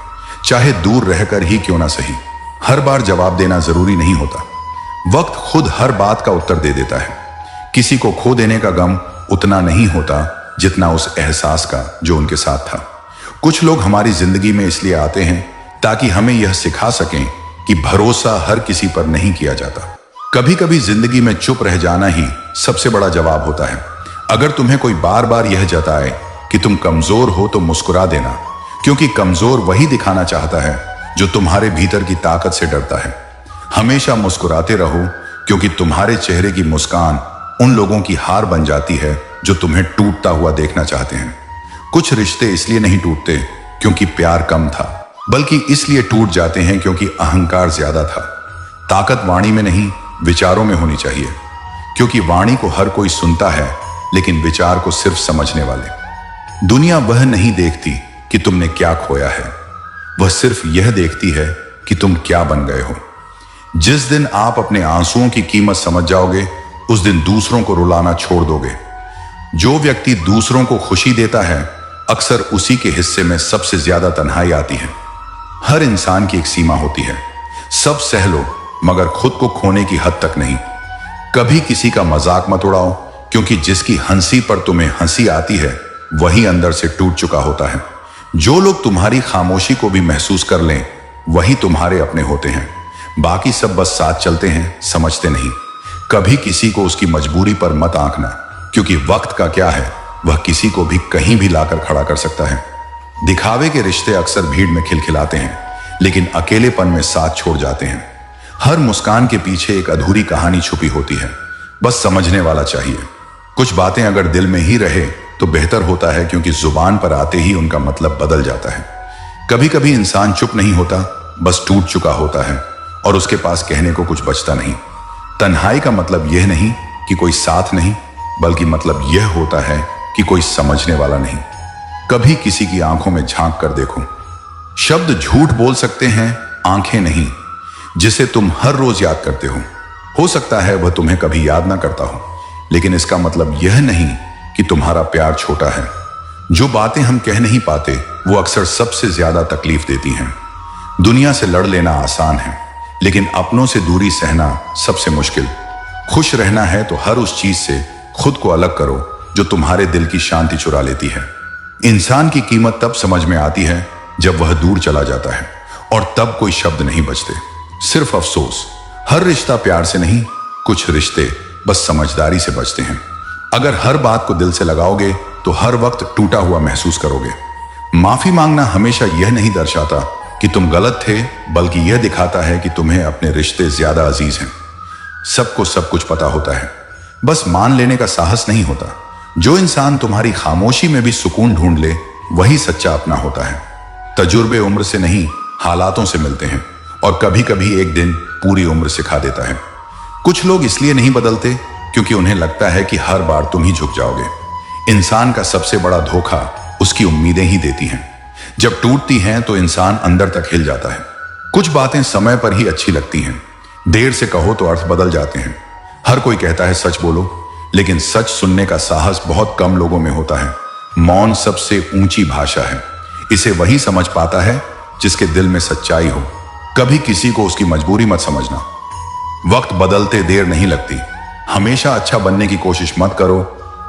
S2: चाहे दूर रहकर ही क्यों ना सही। हर बार जवाब देना जरूरी नहीं होता, वक्त खुद हर बात का उत्तर दे देता है। किसी को खो देने का गम उतना नहीं होता जितना उस एहसास का जो उनके साथ था। कुछ लोग हमारी जिंदगी में इसलिए आते हैं ताकि हमें यह सिखा सकें कि भरोसा हर किसी पर नहीं किया जाता। कभी कभी जिंदगी में चुप रह जाना ही सबसे बड़ा जवाब होता है। अगर तुम्हें कोई बार बार यह जताए कि तुम कमजोर हो तो मुस्कुरा देना, क्योंकि कमजोर वही दिखाना चाहता है जो तुम्हारे भीतर की ताकत से डरता है। हमेशा मुस्कुराते रहो, क्योंकि तुम्हारे चेहरे की मुस्कान उन लोगों की हार बन जाती है जो तुम्हें टूटता हुआ देखना चाहते हैं। कुछ रिश्ते इसलिए नहीं टूटते क्योंकि प्यार कम था, बल्कि इसलिए टूट जाते हैं क्योंकि अहंकार ज्यादा था। ताकत वाणी में नहीं, विचारों में होनी चाहिए, क्योंकि वाणी को हर कोई सुनता है, लेकिन विचार को सिर्फ समझने वाले। दुनिया वह नहीं देखती कि तुमने क्या खोया है, वह सिर्फ यह देखती है कि तुम क्या बन गए हो। जिस दिन आप अपने आंसुओं की कीमत समझ जाओगे, उस दिन दूसरों को रुलाना छोड़ दोगे। जो व्यक्ति दूसरों को खुशी देता है, अक्सर उसी के हिस्से में सबसे ज्यादा तन्हाई आती है। हर इंसान की एक सीमा होती है। सब सह लो, मगर खुद को खोने की हद तक नहीं। कभी किसी का मजाक मत उड़ाओ, क्योंकि जिसकी हंसी पर तुम्हें हंसी आती है, वही अंदर से टूट चुका होता है। जो लोग तुम्हारी खामोशी को भी महसूस कर लें, वही तुम्हारे अपने होते हैं। बाकी सब बस साथ चलते हैं, समझते नहीं। कभी किसी को उसकी मजबूरी पर मत आंकना, क्योंकि वक्त का क्या है, वह किसी को भी कहीं भी लाकर खड़ा कर सकता है। दिखावे के रिश्ते अक्सर भीड़ में खिलखिलाते हैं, लेकिन अकेलेपन में साथ छोड़ जाते हैं। हर मुस्कान के पीछे एक अधूरी कहानी छुपी होती है, बस समझने वाला चाहिए। कुछ बातें अगर दिल में ही रहे तो बेहतर होता है, क्योंकि जुबान पर आते ही उनका मतलब बदल जाता है। कभी कभी इंसान चुप नहीं होता, बस टूट चुका होता है और उसके पास कहने को कुछ बचता नहीं। तन्हाई का मतलब यह नहीं कि कोई साथ नहीं, बल्कि मतलब यह होता है कि कोई समझने वाला नहीं। कभी किसी की आंखों में झांक कर देखो। शब्द झूठ बोल सकते हैं, आंखें नहीं। जिसे तुम हर रोज याद करते हो सकता है वह तुम्हें कभी याद ना करता हो, लेकिन इसका मतलब यह नहीं कि तुम्हारा प्यार छोटा है। जो बातें हम कह नहीं पाते, वो अक्सर सबसे ज्यादा तकलीफ देती हैं। दुनिया से लड़ लेना आसान है, लेकिन अपनों से दूरी सहना सबसे मुश्किल। खुश रहना है तो हर उस चीज से खुद को अलग करो जो तुम्हारे दिल की शांति चुरा लेती है। इंसान की कीमत तब समझ में आती है जब वह दूर चला जाता है, और तब कोई शब्द नहीं बचते, सिर्फ अफसोस। हर रिश्ता प्यार से नहीं, कुछ रिश्ते बस समझदारी से बचते हैं। अगर हर बात को दिल से लगाओगे तो हर वक्त टूटा हुआ महसूस करोगे। माफी मांगना हमेशा यह नहीं दर्शाता कि तुम गलत थे, बल्कि यह दिखाता है कि तुम्हें अपने रिश्ते ज्यादा अजीज हैं। सबको सब कुछ पता होता है, बस मान लेने का साहस नहीं होता। जो इंसान तुम्हारी खामोशी में भी सुकून ढूंढ ले, वही सच्चा अपना होता है। तजुर्बे उम्र से नहीं, हालातों से मिलते हैं, और कभी कभी एक दिन पूरी उम्र सिखा देता है। कुछ लोग इसलिए नहीं बदलते क्योंकि उन्हें लगता है कि हर बार तुम ही झुक जाओगे। इंसान का सबसे बड़ा धोखा उसकी उम्मीदें ही देती हैं। जब टूटती हैं तो इंसान अंदर तक हिल जाता है। कुछ बातें समय पर ही अच्छी लगती हैं, देर से कहो तो अर्थ बदल जाते हैं। हर कोई कहता है सच बोलो, लेकिन सच सुनने का साहस बहुत कम लोगों में होता है। मौन सबसे ऊंची भाषा है। इसे वही समझ पाता है जिसके दिल में सच्चाई हो। कभी किसी को उसकी मजबूरी मत समझना। वक्त बदलते देर नहीं लगती। हमेशा अच्छा बनने की कोशिश मत करो,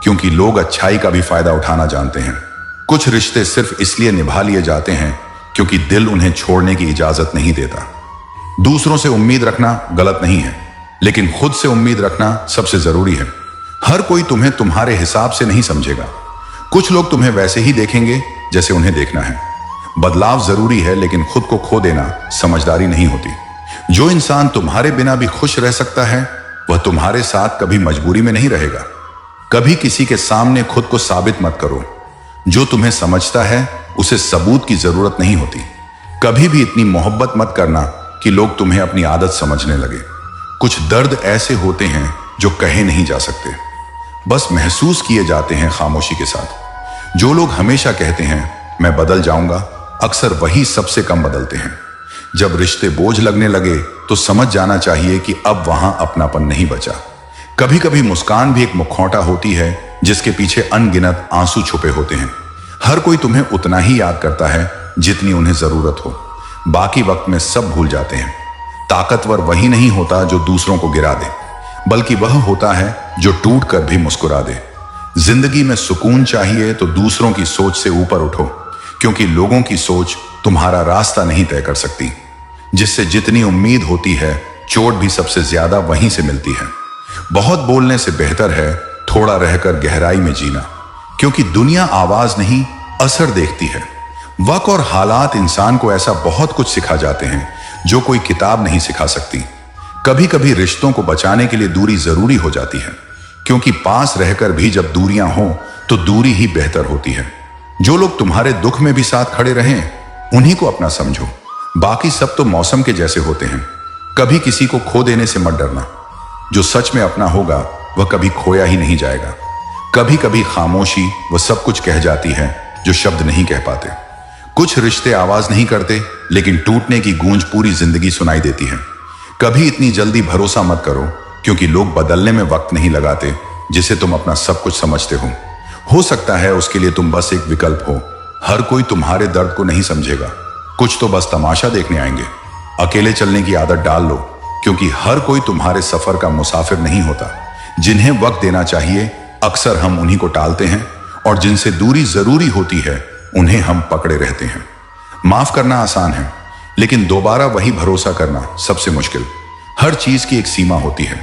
S2: क्योंकि लोग अच्छाई का भी फायदा उठाना जानते हैं। कुछ रिश्ते सिर्फ इसलिए निभा लिए जाते हैं क्योंकि दिल उन्हें छोड़ने की इजाजत नहीं देता। दूसरों से उम्मीद रखना गलत नहीं है, लेकिन खुद से उम्मीद रखना सबसे जरूरी है। हर कोई तुम्हें तुम्हारे हिसाब से नहीं समझेगा। कुछ लोग तुम्हें वैसे ही देखेंगे जैसे उन्हें देखना है। बदलाव जरूरी है, लेकिन खुद को खो देना समझदारी नहीं होती। जो इंसान तुम्हारे बिना भी खुश रह सकता है, वह तुम्हारे साथ कभी मजबूरी में नहीं रहेगा। कभी किसी के सामने खुद को साबित मत करो। जो तुम्हें समझता है उसे सबूत की जरूरत नहीं होती। कभी भी इतनी मोहब्बत मत करना कि लोग तुम्हें अपनी आदत समझने लगे। कुछ दर्द ऐसे होते हैं जो कहे नहीं जा सकते, बस महसूस किए जाते हैं खामोशी के साथ। जो लोग हमेशा कहते हैं मैं बदल जाऊंगा, अक्सर वही सबसे कम बदलते हैं। जब रिश्ते बोझ लगने लगे तो समझ जाना चाहिए कि अब वहां अपनापन नहीं बचा। कभी कभी मुस्कान भी एक मुखौटा होती है जिसके पीछे अनगिनत आंसू छुपे होते हैं। हर कोई तुम्हें उतना ही याद करता है जितनी उन्हें जरूरत हो। बाकी वक्त में सब भूल जाते हैं। ताकतवर वही नहीं होता जो दूसरों को गिरा दे, बल्कि वह होता है जो टूट कर भी मुस्कुरा दे। जिंदगी में सुकून चाहिए तो दूसरों की सोच से ऊपर उठो, क्योंकि लोगों की सोच तुम्हारा रास्ता नहीं तय कर सकती। जिससे जितनी उम्मीद होती है, चोट भी सबसे ज्यादा वहीं से मिलती है। बहुत बोलने से बेहतर है थोड़ा रहकर गहराई में जीना, क्योंकि दुनिया आवाज नहीं असर देखती है। वक्त और हालात इंसान को ऐसा बहुत कुछ सिखा जाते हैं जो कोई किताब नहीं सिखा सकती। कभी कभी रिश्तों को बचाने के लिए दूरी जरूरी हो जाती है, क्योंकि पास रहकर भी जब दूरियां हो तो दूरी ही बेहतर होती है। जो लोग तुम्हारे दुख में भी साथ खड़े रहें, उन्हीं को अपना समझो। बाकी सब तो मौसम के जैसे होते हैं। कभी किसी को खो देने से मत डरना। जो सच में अपना होगा वह कभी खोया ही नहीं जाएगा। कभी कभी खामोशी वह सब कुछ कह जाती है जो शब्द नहीं कह पाते। कुछ रिश्ते आवाज नहीं करते, लेकिन टूटने की गूंज पूरी जिंदगी सुनाई देती है। कभी इतनी जल्दी भरोसा मत करो, क्योंकि लोग बदलने में वक्त नहीं लगाते जिसे तुम अपना सब कुछ समझते हो सकता है उसके लिए तुम बस एक विकल्प हो। हर कोई तुम्हारे दर्द को नहीं समझेगा, कुछ तो बस तमाशा देखने आएंगे। अकेले चलने की आदत डाल लो, क्योंकि हर कोई तुम्हारे सफर का मुसाफिर नहीं होता। जिन्हें वक्त देना चाहिए अक्सर हम उन्हीं को टालते हैं, और जिनसे दूरी जरूरी होती है उन्हें हम पकड़े रहते हैं। माफ करना आसान है, लेकिन दोबारा वही भरोसा करना सबसे मुश्किल। हर चीज की एक सीमा होती है,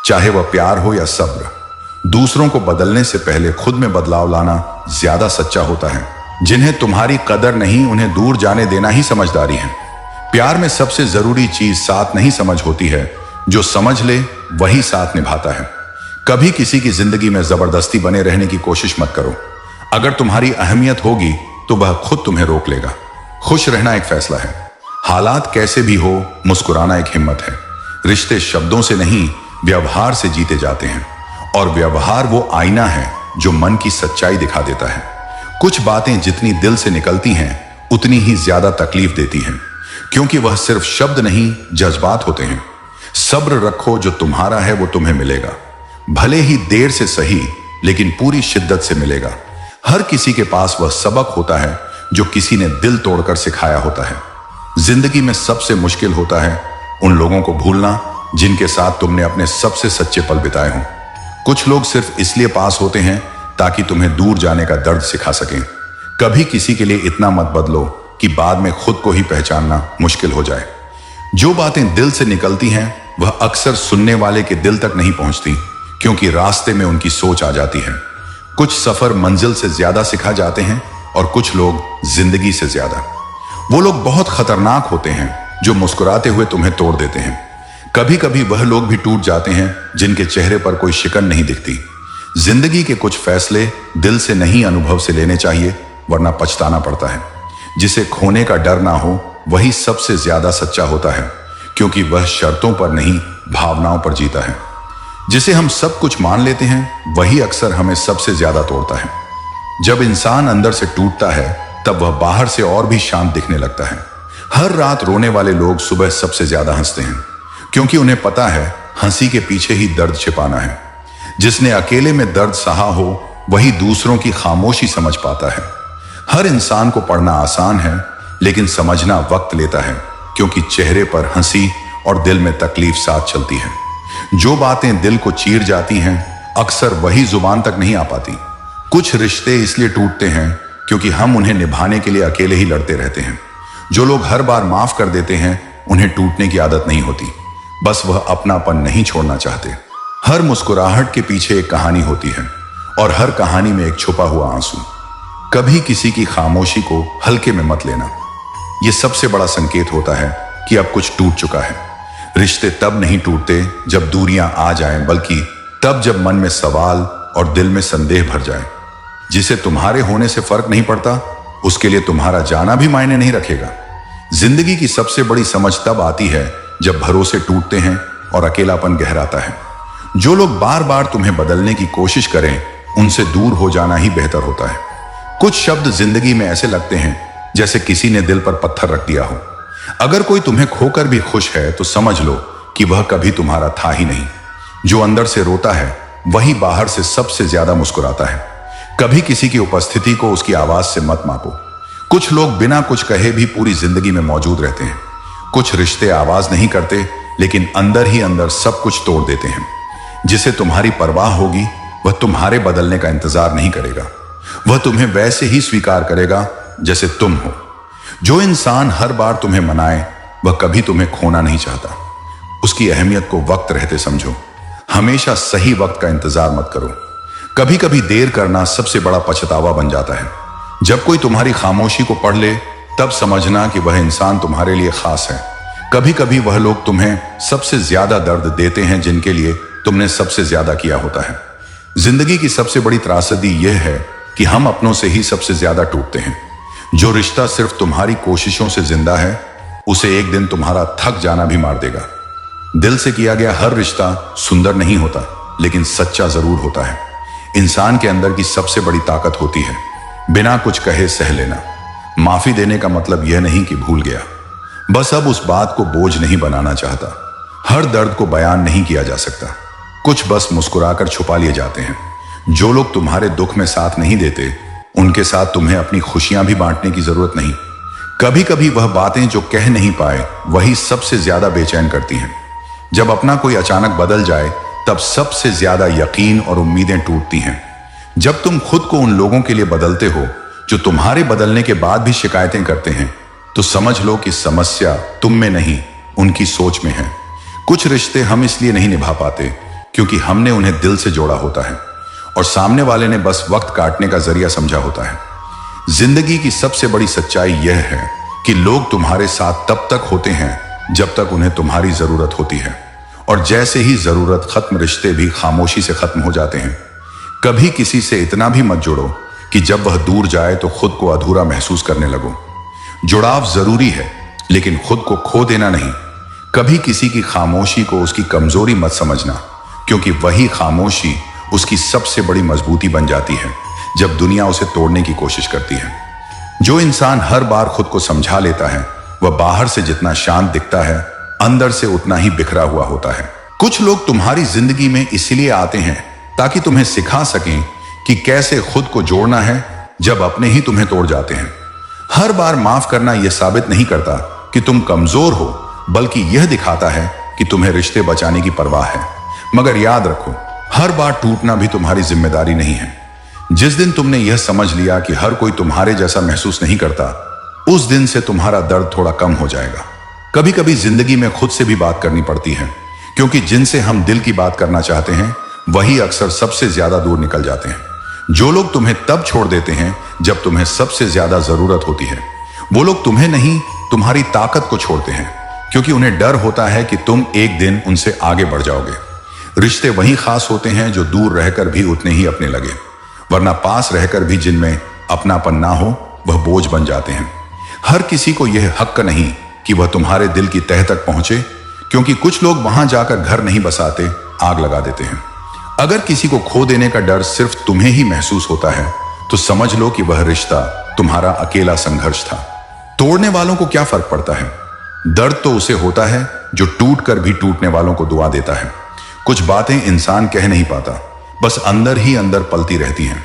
S2: चाहे वह प्यार हो या सब्र। दूसरों को बदलने से पहले खुद में बदलाव लाना ज्यादा सच्चा होता है। जिन्हें तुम्हारी कदर नहीं, उन्हें दूर जाने देना ही समझदारी है। प्यार में सबसे जरूरी चीज साथ नहीं समझ होती है, जो समझ ले वही साथ निभाता है। कभी किसी की जिंदगी में जबरदस्ती बने रहने की कोशिश मत करो। अगर तुम्हारी अहमियत होगी तो वह खुद तुम्हें रोक लेगा। खुश रहना एक फैसला है। हालात कैसे भी हो, मुस्कुराना एक हिम्मत है। रिश्ते शब्दों से नहीं, व्यवहार से जीते जाते हैं, और व्यवहार वो आईना है जो मन की सच्चाई दिखा देता है। कुछ बातें जितनी दिल से निकलती हैं उतनी ही ज्यादा तकलीफ देती हैं, क्योंकि वह सिर्फ शब्द नहीं, जज्बात होते हैं। सब्र रखो, जो तुम्हारा है वो तुम्हें मिलेगा। भले ही देर से सही, लेकिन पूरी शिद्दत से मिलेगा। हर किसी के पास वह सबक होता है जो किसी ने दिल तोड़कर सिखाया होता है। जिंदगी में सबसे मुश्किल होता है उन लोगों को भूलना जिनके साथ तुमने अपने सबसे सच्चे पल बिताए हों। कुछ लोग सिर्फ इसलिए पास होते हैं ताकि तुम्हें दूर जाने का दर्द सिखा सकें। कभी किसी के लिए इतना मत बदलो कि बाद में खुद को ही पहचानना मुश्किल हो जाए। जो बातें दिल से निकलती हैं वह अक्सर सुनने वाले के दिल तक नहीं पहुंचती, क्योंकि रास्ते में उनकी सोच आ जाती है। कुछ सफर मंजिल से ज्यादा सिखा जाते हैं, और कुछ लोग जिंदगी से ज्यादा। वो लोग बहुत खतरनाक होते हैं जो मुस्कुराते हुए तुम्हें तोड़ देते हैं। कभी कभी वह लोग भी टूट जाते हैं जिनके चेहरे पर कोई शिकन नहीं दिखती। जिंदगी के कुछ फैसले दिल से नहीं, अनुभव से लेने चाहिए, वरना पछताना पड़ता है। जिसे खोने का डर ना हो वही सबसे ज्यादा सच्चा होता है, क्योंकि वह शर्तों पर नहीं, भावनाओं पर जीता है। जिसे हम सब कुछ मान लेते हैं वही अक्सर हमें सबसे ज्यादा तोड़ता है। जब इंसान अंदर से टूटता है तब वह बाहर से और भी शांत दिखने लगता है। हर रात रोने वाले लोग सुबह सबसे ज्यादा हंसते हैं, क्योंकि उन्हें पता है हंसी के पीछे ही दर्द छिपाना है। जिसने अकेले में दर्द सहा हो वही दूसरों की खामोशी समझ पाता है। हर इंसान को पढ़ना आसान है, लेकिन समझना वक्त लेता है, क्योंकि चेहरे पर हंसी और दिल में तकलीफ साथ चलती है। जो बातें दिल को चीर जाती हैं अक्सर वही जुबान तक नहीं आ पाती। कुछ रिश्ते इसलिए टूटते हैं क्योंकि हम उन्हें निभाने के लिए अकेले ही लड़ते रहते हैं। जो लोग हर बार माफ कर देते हैं उन्हें टूटने की आदत नहीं होती, बस वह अपनापन नहीं छोड़ना चाहते। हर मुस्कुराहट के पीछे एक कहानी होती है, और हर कहानी में एक छुपा हुआ आंसू। कभी किसी की खामोशी को हल्के में मत लेना। यह सबसे बड़ा संकेत होता है कि अब कुछ टूट चुका है। रिश्ते तब नहीं टूटते जब दूरियां आ जाएं, बल्कि तब जब मन में सवाल और दिल में संदेह भर जाए। जिसे तुम्हारे होने से फर्क नहीं पड़ता उसके लिए तुम्हारा जाना भी मायने नहीं रखेगा। जिंदगी की सबसे बड़ी समझ तब आती है जब भरोसे टूटते हैं और अकेलापन गहराता है। जो लोग बार बार तुम्हें बदलने की कोशिश करें उनसे दूर हो जाना ही बेहतर होता है। कुछ शब्द जिंदगी में ऐसे लगते हैं जैसे किसी ने दिल पर पत्थर रख दिया हो। अगर कोई तुम्हें खोकर भी खुश है तो समझ लो कि वह कभी तुम्हारा था ही नहीं। जो अंदर से रोता है वही बाहर से सबसे ज्यादा मुस्कुराता है। कभी किसी की उपस्थिति को उसकी आवाज से मत मापो। कुछ लोग बिना कुछ कहे भी पूरी जिंदगी में मौजूद रहते हैं। कुछ रिश्ते आवाज नहीं करते, लेकिन अंदर ही अंदर सब कुछ तोड़ देते हैं। जिसे तुम्हारी परवाह होगी वह तुम्हारे बदलने का इंतजार नहीं करेगा। वह तुम्हें वैसे ही स्वीकार करेगा जैसे तुम हो। जो इंसान हर बार तुम्हें मनाए वह कभी तुम्हें खोना नहीं चाहता। उसकी अहमियत को वक्त रहते समझो। हमेशा सही वक्त का इंतजार मत करो। कभी कभी देर करना सबसे बड़ा पछतावा बन जाता है। जब कोई तुम्हारी खामोशी को पढ़ ले तब समझना कि वह इंसान तुम्हारे लिए खास है। कभी कभी वह लोग तुम्हें सबसे ज्यादा दर्द देते हैं जिनके लिए तुमने सबसे ज्यादा किया होता है। जिंदगी की सबसे बड़ी त्रासदी यह है कि हम अपनों से ही सबसे ज्यादा टूटते हैं। जो रिश्ता सिर्फ तुम्हारी कोशिशों से जिंदा है उसे एक दिन तुम्हारा थक जाना भी मार देगा। दिल से किया गया हर रिश्ता सुंदर नहीं होता, लेकिन सच्चा जरूर होता है। इंसान के अंदर की सबसे बड़ी ताकत होती है बिना कुछ कहे सह लेना। माफी देने का मतलब यह नहीं कि भूल गया, बस अब उस बात को बोझ नहीं बनाना चाहता। हर दर्द को बयान नहीं किया जा सकता, कुछ बस मुस्कुराकर छुपा लिए जाते हैं। जो लोग तुम्हारे दुख में साथ नहीं देते, उनके साथ तुम्हें अपनी खुशियां भी बांटने की जरूरत नहीं। कभी कभी वह बातें जो कह नहीं पाए वही सबसे ज्यादा बेचैन करती हैं। जब अपना कोई अचानक बदल जाए तब सबसे ज्यादा यकीन और उम्मीदें टूटती हैं। जब तुम खुद को उन लोगों के लिए बदलते हो जो तुम्हारे बदलने के बाद भी शिकायतें करते हैं, तो समझ लो कि समस्या तुम में नहीं, उनकी सोच में है। कुछ रिश्ते हम इसलिए नहीं निभा पाते क्योंकि हमने उन्हें दिल से जोड़ा होता है और सामने वाले ने बस वक्त काटने का जरिया समझा होता है। जिंदगी की सबसे बड़ी सच्चाई यह है कि लोग तुम्हारे साथ तब तक होते हैं जब तक उन्हें तुम्हारी जरूरत होती है, और जैसे ही जरूरत खत्म, रिश्ते भी खामोशी से खत्म हो जाते हैं। कभी किसी से इतना भी मत जुड़ो कि जब वह दूर जाए तो खुद को अधूरा महसूस करने लगो। जुड़ाव जरूरी है, लेकिन खुद को खो देना नहीं। कभी किसी की खामोशी को उसकी कमजोरी मत समझना, क्योंकि वही खामोशी उसकी सबसे बड़ी मजबूती बन जाती है जब दुनिया उसे तोड़ने की कोशिश करती है। जो इंसान हर बार खुद को समझा लेता है, वह बाहर से जितना शांत दिखता है, अंदर से उतना ही बिखरा हुआ होता है। कुछ लोग तुम्हारी जिंदगी में इसलिए आते हैं ताकि तुम्हें सिखा सकें कि कैसे खुद को जोड़ना है जब अपने ही तुम्हें तोड़ जाते हैं। हर बार माफ करना यह साबित नहीं करता कि तुम कमजोर हो, बल्कि यह दिखाता है कि तुम्हें रिश्ते बचाने की परवाह है। मगर याद रखो, हर बार टूटना भी तुम्हारी जिम्मेदारी नहीं है। जिस दिन तुमने यह समझ लिया कि हर कोई तुम्हारे जैसा महसूस नहीं करता, उस दिन से तुम्हारा दर्द थोड़ा कम हो जाएगा। कभी कभी जिंदगी में खुद से भी बात करनी पड़ती है, क्योंकि जिनसे हम दिल की बात करना चाहते हैं वही अक्सर सबसे ज्यादा दूर निकल जाते हैं। जो लोग तुम्हें तब छोड़ देते हैं जब तुम्हें सबसे ज्यादा जरूरत होती है, वो लोग तुम्हें नहीं, तुम्हारी ताकत को छोड़ते हैं, क्योंकि उन्हें डर होता है कि तुम एक दिन उनसे आगे बढ़ जाओगे। रिश्ते वही खास होते हैं जो दूर रहकर भी उतने ही अपने लगे, वरना पास रहकर भी जिनमें अपनापन ना हो वह बोझ बन जाते हैं। हर किसी को यह हक नहीं कि वह तुम्हारे दिल की तह तक पहुंचे, क्योंकि कुछ लोग वहां जाकर घर नहीं बसाते, आग लगा देते हैं। अगर किसी को खो देने का डर सिर्फ तुम्हें ही महसूस होता है, तो समझ लो कि वह रिश्ता तुम्हारा अकेला संघर्ष था। तोड़ने वालों को क्या फर्क पड़ता है? दर्द तो उसे होता है जो टूट कर भी टूटने वालों को दुआ देता है। कुछ बातें इंसान कह नहीं पाता, बस अंदर ही अंदर पलती रहती हैं,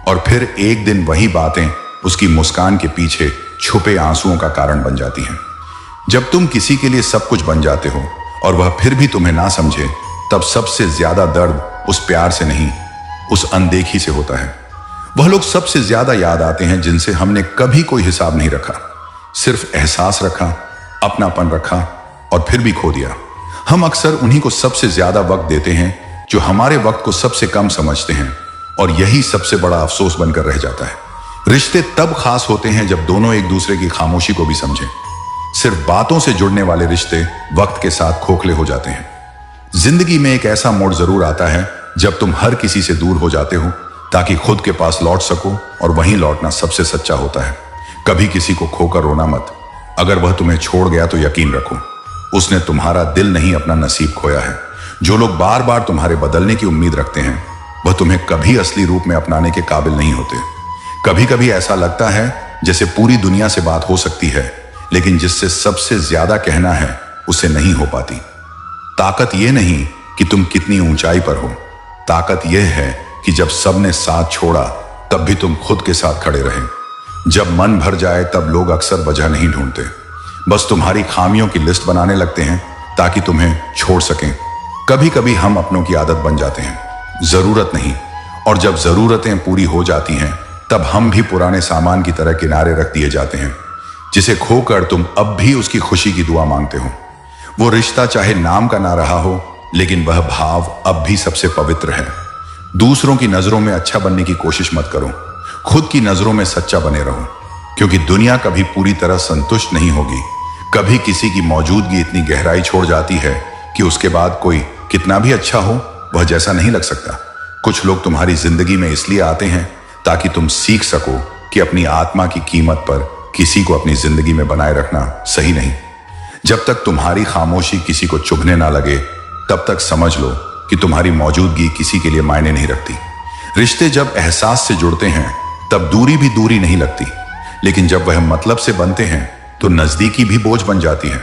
S2: और फिर एक दिन वही बातें उसकी मुस्कान के पीछे छुपे आंसुओं का कारण बन जाती हैं। जब तुम किसी के लिए सब कुछ बन जाते हो और वह फिर भी तुम्हें ना समझे, तब सबसे ज्यादा दर्द उस प्यार से नहीं, उस अनदेखी से होता है। वह लोग सबसे ज्यादा याद आते हैं जिनसे हमने कभी कोई हिसाब नहीं रखा, सिर्फ एहसास रखा, अपनापन रखा और फिर भी खो दिया। हम अक्सर उन्हीं को सबसे ज्यादा वक्त देते हैं जो हमारे वक्त को सबसे कम समझते हैं, और यही सबसे बड़ा अफसोस बनकर रह जाता है। रिश्ते तब खास होते हैं जब दोनों एक दूसरे की खामोशी को भी समझें। सिर्फ बातों से जुड़ने वाले रिश्ते वक्त के साथ खोखले हो जाते हैं। जिंदगी में एक ऐसा मोड़ जरूर आता है जब तुम हर किसी से दूर हो जाते हो ताकि खुद के पास लौट सको, और वहीं लौटना सबसे सच्चा होता है। कभी किसी को खोकर रोना मत। अगर वह तुम्हें छोड़ गया तो यकीन रखो, उसने तुम्हारा दिल नहीं, अपना नसीब खोया है। जो लोग बार बार तुम्हारे बदलने की उम्मीद रखते हैं, वह तुम्हें कभी असली रूप में अपनाने के काबिल नहीं होते। कभी कभी ऐसा लगता है जैसे पूरी दुनिया से बात हो सकती है, लेकिन जिससे सबसे ज्यादा कहना है उसे नहीं हो पाती। ताकत यह नहीं कि तुम कितनी ऊंचाई पर हो, ताकत यह है कि जब सबने साथ छोड़ा तब भी तुम खुद के साथ खड़े रहे। जब मन भर जाए तब लोग अक्सर वजह नहीं ढूंढते, बस तुम्हारी खामियों की लिस्ट बनाने लगते हैं ताकि तुम्हें छोड़ सकें। कभी कभी हम अपनों की आदत बन जाते हैं, जरूरत नहीं, और जब जरूरतें पूरी हो जाती हैं तब हम भी पुराने सामान की तरह किनारे रख दिए जाते हैं, जिसे खोकर तुम अब भी उसकी खुशी की दुआ मांगते हो। वो रिश्ता चाहे नाम का ना रहा हो, लेकिन वह भाव अब भी सबसे पवित्र है। दूसरों की नजरों में अच्छा बनने की कोशिश मत करो, खुद की नजरों में सच्चा बने रहो, क्योंकि दुनिया कभी पूरी तरह संतुष्ट नहीं होगी। कभी किसी की मौजूदगी इतनी गहराई छोड़ जाती है कि उसके बाद कोई कितना भी अच्छा हो वह जैसा नहीं लग सकता। कुछ लोग तुम्हारी जिंदगी में इसलिए आते हैं ताकि तुम सीख सको कि अपनी आत्मा की कीमत पर किसी को अपनी जिंदगी में बनाए रखना सही नहीं। जब तक तुम्हारी खामोशी किसी को चुभने ना लगे, तब तक समझ लो कि तुम्हारी मौजूदगी किसी के लिए मायने नहीं रखती। रिश्ते जब एहसास से जुड़ते हैं तब दूरी भी दूरी नहीं लगती। लेकिन जब वह मतलब से बनते हैं तो नजदीकी भी बोझ बन जाती है।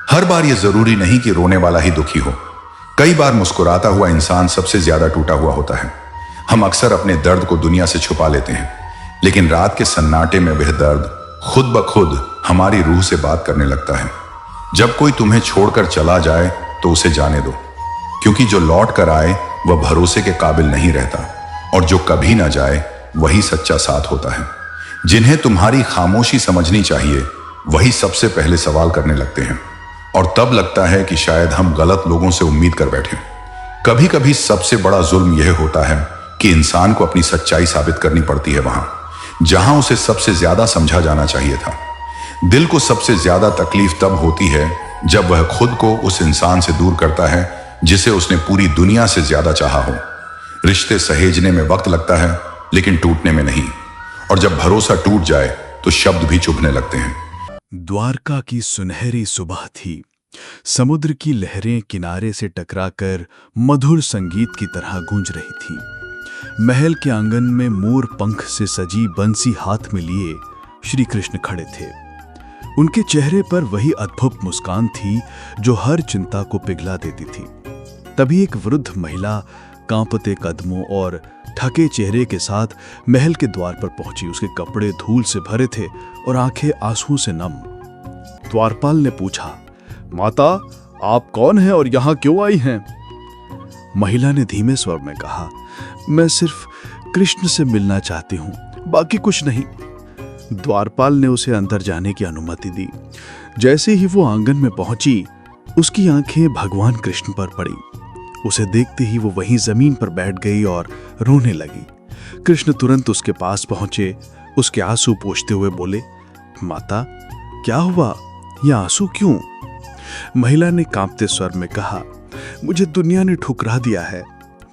S2: हर बार यह जरूरी नहीं कि रोने वाला ही दुखी हो। कई बार मुस्कुराता हुआ इंसान सबसे ज्यादा टूटा हुआ होता है। हम अक्सर अपने दर्द को दुनिया से छुपा लेते हैं, लेकिन रात के सन्नाटे में वह दर्द खुद ब खुद हमारी रूह से बात करने लगता है। जब कोई तुम्हें छोड़कर चला जाए तो उसे जाने दो, क्योंकि जो लौट कर आए वह भरोसे के काबिल नहीं रहता, और जो कभी ना जाए वही सच्चा साथ होता है। जिन्हें तुम्हारी खामोशी समझनी चाहिए वही सबसे पहले सवाल करने लगते हैं, और तब लगता है कि शायद हम गलत लोगों से उम्मीद कर बैठे। कभी कभी सबसे बड़ा जुल्म यह होता है कि इंसान को अपनी सच्चाई साबित करनी पड़ती है वहां जहां उसे सबसे ज्यादा समझा जाना चाहिए था। दिल को सबसे ज्यादा तकलीफ तब होती है जब वह खुद को उस इंसान से दूर करता है जिसे उसने पूरी दुनिया से ज्यादा चाहा हो। रिश्ते सहेजने में वक्त लगता है, लेकिन टूटने में नहीं। और जब भरोसा टूट जाए तो शब्द भी चुभने लगते हैं।
S3: द्वारका की सुनहरी सुबह थी। समुद्र की लहरें किनारे से टकराकर मधुर संगीत की तरह गूंज रही थी। महल के आंगन में मोर पंख से सजी बंसी हाथ में लिए श्री कृष्ण खड़े थे। उनके चेहरे पर वही अद्भुत मुस्कान थी जो हर चिंता को पिघला देती थी। तभी एक वृद्ध महिला कांपते कदमों और थके चेहरे के साथ महल के द्वार पर पहुंची। उसके कपड़े धूल से भरे थे और आंखें आंसू से नम। द्वारपाल ने पूछा, माता, आप कौन हैं और यहां क्यों आई हैं? महिला ने धीमे स्वर में कहा, मैं सिर्फ कृष्ण से मिलना चाहती हूं, बाकी कुछ नहीं। द्वारपाल ने उसे अंदर जाने की अनुमति दी। जैसे ही वो आंगन में पहुंची, उसकी आंखें भगवान कृष्ण पर पड़ी। उसे देखते ही वो वहीं जमीन पर बैठ गई और रोने लगी। कृष्ण तुरंत उसके पास पहुंचे, उसके आंसू पोंछते हुए बोले, माता, क्या हुआ? ये आंसू क्यों? महिला ने कांपते स्वर में कहा, मुझे दुनिया ने ठुकरा दिया है।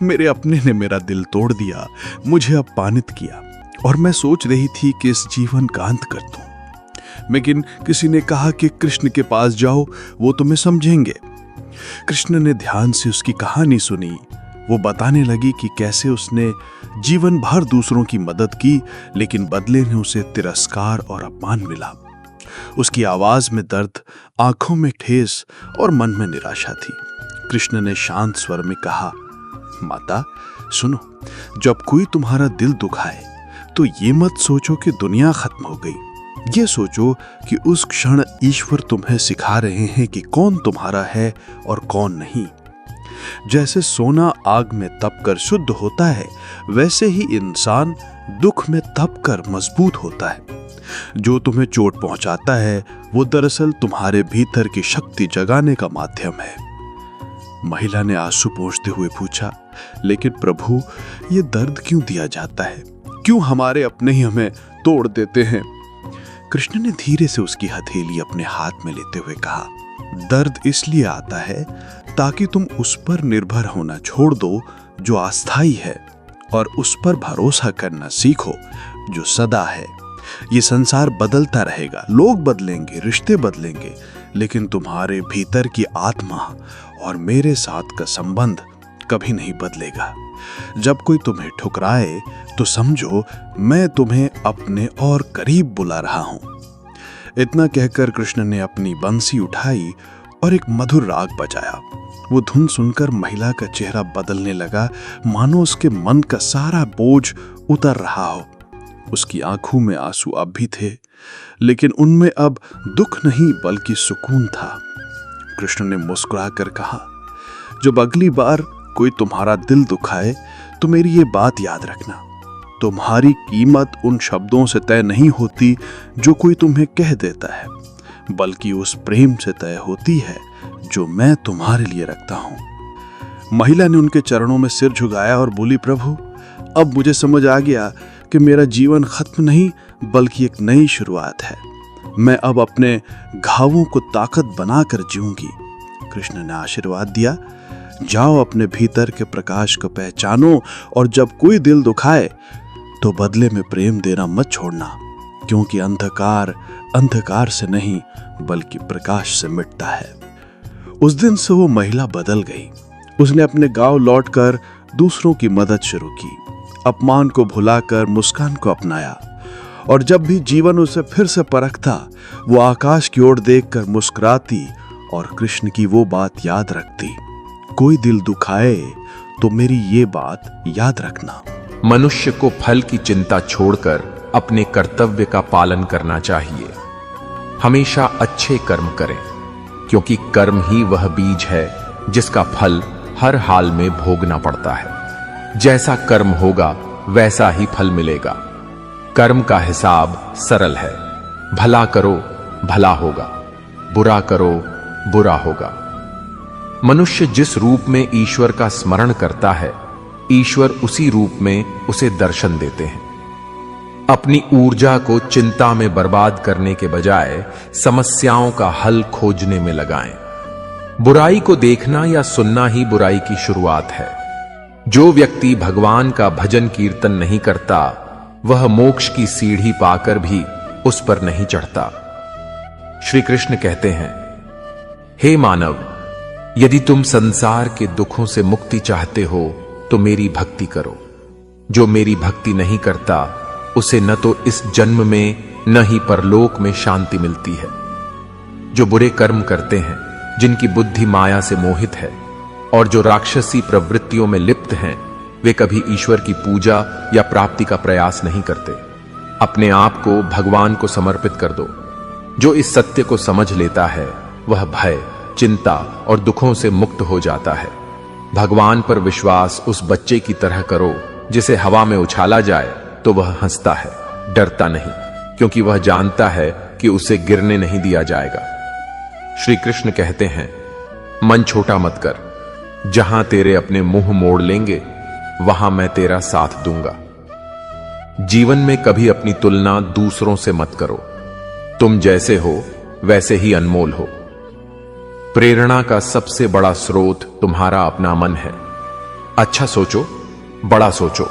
S3: मेरे अपने ने मेरा दिल तोड़ दिया, मुझे अपमानित किया, और मैं सोच रही थी कि इस जीवन का अंत कर दूं। लेकिन किसी ने कहा कि कृष्ण के पास जाओ, वो तुम्हें समझेंगे। कृष्ण ने ध्यान से उसकी कहानी सुनी। वो बताने लगी कि कैसे उसने जीवन भर दूसरों की मदद की, लेकिन बदले में उसे तिरस्कार और अपमान मिला। उसकी आवाज में दर्द, आंखों में ठेस और मन में निराशा थी। कृष्ण ने शांत स्वर में कहा, माता सुनो, जब कोई तुम्हारा दिल दुखाए तो ये मत सोचो कि दुनिया खत्म हो गई। ये सोचो कि उस क्षण ईश्वर तुम्हें सिखा रहे हैं कि कौन तुम्हारा है और कौन नहीं। जैसे सोना आग में तपकर शुद्ध होता है, वैसे ही इंसान दुख में तपकर मजबूत होता है। जो तुम्हें चोट पहुंचाता है वो दरअसल तुम्हारे भीतर की शक्ति जगाने का माध्यम है। महिला ने आंसू पोंछते हुए पूछा, लेकिन प्रभु, ये दर्द क्यों दिया जाता है? क्यों हमारे अपने ही हमें तोड़ देते हैं? कृष्ण ने धीरे से उसकी हथेली अपने हाथ में लेते हुए कहा, दर्द इसलिए आता है ताकि तुम उस पर निर्भर होना छोड़ दो जो अस्थायी है, और उस पर भरोसा करना सीखो जो सदा है। ये संसार बदलता रहेगा, लोग बदलेंगे, रिश्ते बदलेंगे, लेकिन तुम्हारे भीतर की आत्मा और मेरे साथ का संबंध कभी नहीं बदलेगा। जब कोई तुम्हें ठुकराए तो समझो मैं तुम्हें अपने और करीब बुला रहा हूं। इतना कहकर कृष्ण ने अपनी बंसी उठाई और एक मधुर राग बजाया। वो धुन सुनकर महिला का चेहरा बदलने लगा, मानो उसके मन का सारा बोझ उतर रहा हो। उसकी आंखों में आंसू अब भी थे, लेकिन उनमें अब दुख नहीं बल्कि सुकून था। कृष्ण ने मुस्कुराकर कहा, जब अगली बार कोई तुम्हारा दिल दुखाए तो मेरी ये बात याद रखना, तुम्हारी कीमत उन शब्दों से तय नहीं होती जो कोई तुम्हें कह देता है, बल्कि उस प्रेम से तय होती है जो मैं तुम्हारे लिए रखता हूं। महिला ने उनके चरणों में सिर झुकाया और बोली, प्रभु, अब मुझे समझ आ गया कि मेरा जीवन खत्म नहीं बल्कि एक नई शुरुआत है। मैं अब अपने घावों को ताकत बनाकर जीऊंगी। कृष्ण ने आशीर्वाद दिया, जाओ अपने भीतर के प्रकाश को पहचानो, और जब कोई दिल दुखाए तो बदले में प्रेम देना मत छोड़ना, क्योंकि अंधकार अंधकार से नहीं बल्कि प्रकाश से मिटता है। उस दिन से वो महिला बदल गई। उसने अपने गांव लौटकर दूसरों की मदद शुरू की, अपमान को भुलाकर मुस्कान को अपनाया,
S4: और जब भी जीवन उसे फिर से परखता, वो आकाश की ओर देखकर मुस्कुराती और कृष्ण की वो बात याद रखती, कोई दिल दुखाए तो मेरी ये बात याद रखना।
S5: मनुष्य को फल की चिंता छोड़कर अपने कर्तव्य का पालन करना चाहिए। हमेशा अच्छे कर्म करें, क्योंकि कर्म ही वह बीज है जिसका फल हर हाल में भोगना पड़ता है। जैसा कर्म होगा वैसा ही फल मिलेगा। कर्म का हिसाब सरल है। भला करो भला होगा, बुरा करो बुरा होगा। मनुष्य जिस रूप में ईश्वर का स्मरण करता है, ईश्वर उसी रूप में उसे दर्शन देते हैं। अपनी ऊर्जा को चिंता में बर्बाद करने के बजाय समस्याओं का हल खोजने में लगाएं। बुराई को देखना या सुनना ही बुराई की शुरुआत है। जो व्यक्ति भगवान का भजन कीर्तन नहीं करता, वह मोक्ष की सीढ़ी पाकर भी उस पर नहीं चढ़ता। श्री कृष्ण कहते हैं, हे मानव, यदि तुम संसार के दुखों से मुक्ति चाहते हो तो मेरी भक्ति करो। जो मेरी भक्ति नहीं करता, उसे न तो इस जन्म में न ही परलोक में शांति मिलती है। जो बुरे कर्म करते हैं, जिनकी बुद्धि माया से मोहित है और जो राक्षसी प्रवृत्तियों में लिप्त हैं, वे कभी ईश्वर की पूजा या प्राप्ति का प्रयास नहीं करते। अपने आप को भगवान को समर्पित कर दो। जो इस सत्य को समझ लेता है, वह भय, चिंता और दुखों से मुक्त हो जाता है। भगवान पर विश्वास उस बच्चे की तरह करो जिसे हवा में उछाला जाए तो वह हंसता है, डरता नहीं, क्योंकि वह जानता है कि उसे गिरने नहीं दिया जाएगा। श्री कृष्ण कहते हैं, मन छोटा मत कर। जहां तेरे अपने मुंह मोड़ लेंगे, वहां मैं तेरा साथ दूंगा। जीवन में कभी अपनी तुलना दूसरों से मत करो। तुम जैसे हो वैसे ही अनमोल हो। प्रेरणा का सबसे बड़ा स्रोत तुम्हारा अपना मन है। अच्छा सोचो, बड़ा सोचो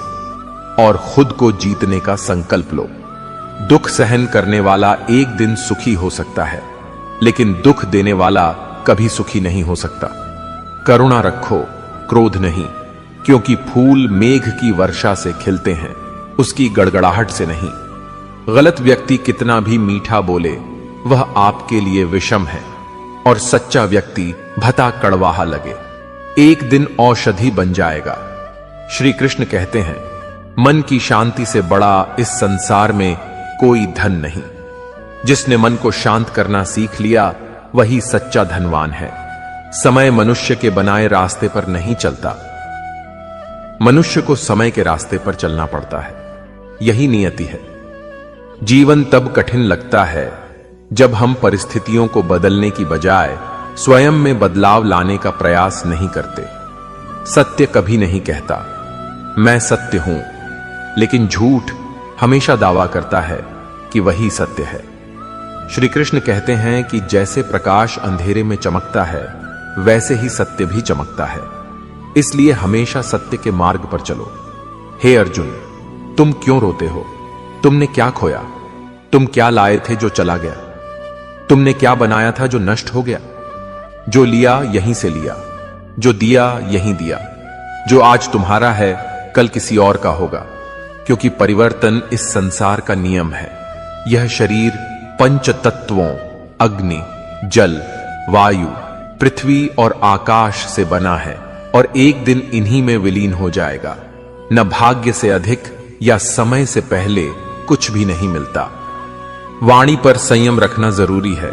S5: और खुद को जीतने का संकल्प लो। दुख सहन करने वाला एक दिन सुखी हो सकता है, लेकिन दुख देने वाला कभी सुखी नहीं हो सकता। करुणा रखो, क्रोध नहीं, क्योंकि फूल मेघ की वर्षा से खिलते हैं, उसकी गड़गड़ाहट से नहीं। गलत व्यक्ति कितना भी मीठा बोले, वह आपके लिए विषम है, और सच्चा व्यक्ति भता कड़वाहा लगे, एक दिन औषधि बन जाएगा। श्री कृष्ण कहते हैं, मन की शांति से बड़ा इस संसार में कोई धन नहीं। जिसने मन को शांत करना सीख लिया, वही सच्चा धनवान है। समय मनुष्य के बनाए रास्ते पर नहीं चलता, मनुष्य को समय के रास्ते पर चलना पड़ता है। यही नियति है। जीवन तब कठिन लगता है जब हम परिस्थितियों को बदलने की बजाय स्वयं में बदलाव लाने का प्रयास नहीं करते। सत्य कभी नहीं कहता मैं सत्य हूं, लेकिन झूठ हमेशा दावा करता है कि वही सत्य है। श्री कृष्ण कहते हैं कि जैसे प्रकाश अंधेरे में चमकता है, वैसे ही सत्य भी चमकता है। इसलिए हमेशा सत्य के मार्ग पर चलो। हे अर्जुन, तुम क्यों रोते हो? तुमने क्या खोया? तुम क्या लाए थे जो चला गया? तुमने क्या बनाया था जो नष्ट हो गया? जो लिया यहीं से लिया, जो दिया यहीं दिया। जो आज तुम्हारा है, कल किसी और का होगा, क्योंकि परिवर्तन इस संसार का नियम है। यह शरीर पंच तत्वों अग्नि, जल, वायु, पृथ्वी और आकाश से बना है और एक दिन इन्हीं में विलीन हो जाएगा। न भाग्य से अधिक या समय से पहले कुछ भी नहीं मिलता। वाणी पर संयम रखना जरूरी है,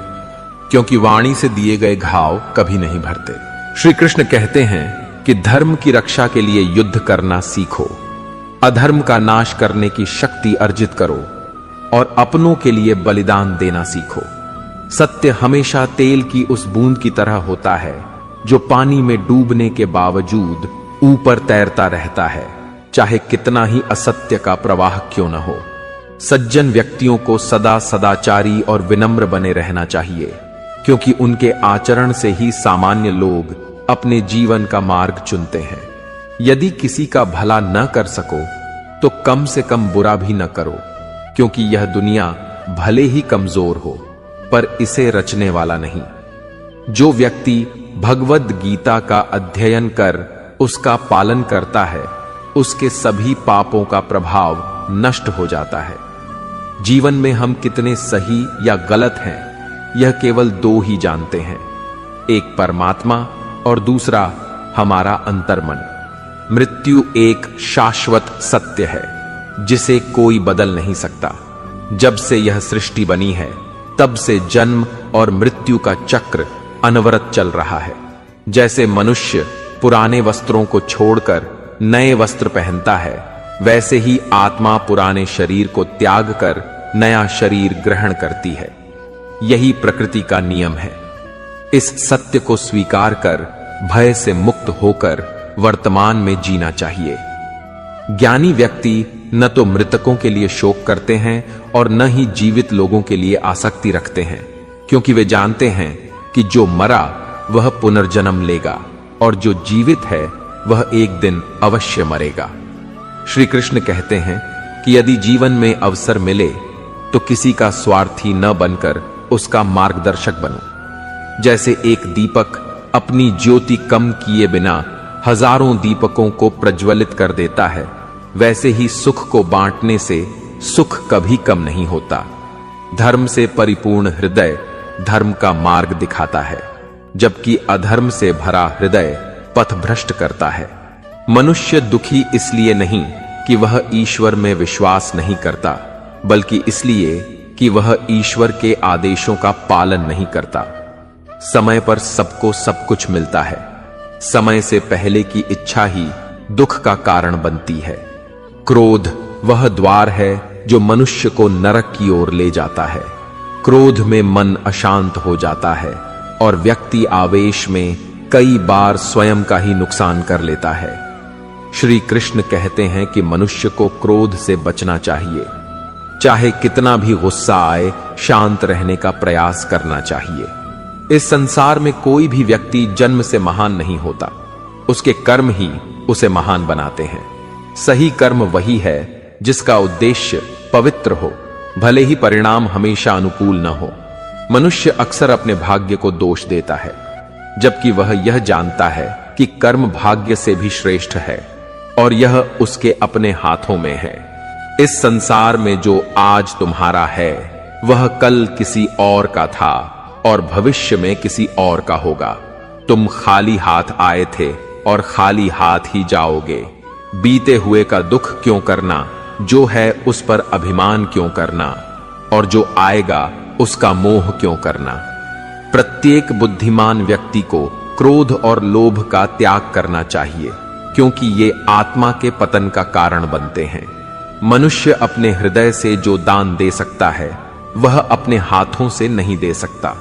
S5: क्योंकि वाणी से दिए गए घाव कभी नहीं भरते। श्री कृष्ण कहते हैं कि धर्म की रक्षा के लिए युद्ध करना सीखो, अधर्म का नाश करने की शक्ति अर्जित करो और अपनों के लिए बलिदान देना सीखो। सत्य हमेशा तेल की उस बूंद की तरह होता है जो पानी में डूबने के बावजूद ऊपर तैरता रहता है, चाहे कितना ही असत्य का प्रवाह क्यों न हो। सज्जन व्यक्तियों को सदा सदाचारी और विनम्र बने रहना चाहिए, क्योंकि उनके आचरण से ही सामान्य लोग अपने जीवन का मार्ग चुनते हैं। यदि किसी का भला न कर सको तो कम से कम बुरा भी न करो, क्योंकि यह दुनिया भले ही कमजोर हो, पर इसे रचने वाला नहीं। जो व्यक्ति भगवद गीता का अध्ययन कर उसका पालन करता है, उसके सभी पापों का प्रभाव नष्ट हो जाता है। जीवन में हम कितने सही या गलत हैं यह केवल दो ही जानते हैं, एक परमात्मा और दूसरा हमारा अंतर्मन। मृत्यु एक शाश्वत सत्य है जिसे कोई बदल नहीं सकता। जब से यह सृष्टि बनी है तब से जन्म और मृत्यु का चक्र अनवरत चल रहा है। जैसे मनुष्य पुराने वस्त्रों को छोड़कर नए वस्त्र पहनता है, वैसे ही आत्मा पुराने शरीर को त्याग कर नया शरीर ग्रहण करती है। यही प्रकृति का नियम है। इस सत्य को स्वीकार कर भय से मुक्त होकर वर्तमान में जीना चाहिए। ज्ञानी व्यक्ति न तो मृतकों के लिए शोक करते हैं और न ही जीवित लोगों के लिए आसक्ति रखते हैं, क्योंकि वे जानते हैं कि जो मरा वह पुनर्जन्म लेगा और जो जीवित है वह एक दिन अवश्य मरेगा। श्री कृष्ण कहते हैं कि यदि जीवन में अवसर मिले तो किसी का स्वार्थी न बनकर उसका मार्गदर्शक बनो। जैसे एक दीपक अपनी ज्योति कम किए बिना हजारों दीपकों को प्रज्वलित कर देता है, वैसे ही सुख को बांटने से सुख कभी कम नहीं होता। धर्म से परिपूर्ण हृदय धर्म का मार्ग दिखाता है, जबकि अधर्म से भरा हृदय पथभ्रष्ट करता है। मनुष्य दुखी इसलिए नहीं कि वह ईश्वर में विश्वास नहीं करता, बल्कि इसलिए कि वह ईश्वर के आदेशों का पालन नहीं करता। समय पर सबको सब कुछ मिलता है। समय से पहले की इच्छा ही दुख का कारण बनती है। क्रोध वह द्वार है जो मनुष्य को नरक की ओर ले जाता है। क्रोध में मन अशांत हो जाता है और व्यक्ति आवेश में कई बार स्वयं का ही नुकसान कर लेता है। श्री कृष्ण कहते हैं कि मनुष्य को क्रोध से बचना चाहिए। चाहे कितना भी गुस्सा आए, शांत रहने का प्रयास करना चाहिए। इस संसार में कोई भी व्यक्ति जन्म से महान नहीं होता, उसके कर्म ही उसे महान बनाते हैं। सही कर्म वही है जिसका उद्देश्य पवित्र हो, भले ही परिणाम हमेशा अनुकूल न हो। मनुष्य अक्सर अपने भाग्य को दोष देता है, जबकि वह यह जानता है कि कर्म भाग्य से भी श्रेष्ठ है और यह उसके अपने हाथों में है। इस संसार में जो आज तुम्हारा है वह कल किसी और का था और भविष्य में किसी और का होगा। तुम खाली हाथ आए थे और खाली हाथ ही जाओगे। बीते हुए का दुख क्यों करना, जो है उस पर अभिमान क्यों करना, और जो आएगा उसका मोह क्यों करना। प्रत्येक बुद्धिमान व्यक्ति को क्रोध और लोभ का त्याग करना चाहिए, क्योंकि ये आत्मा के पतन का कारण बनते हैं। मनुष्य अपने हृदय से जो दान दे सकता है वह अपने हाथों से नहीं दे सकता।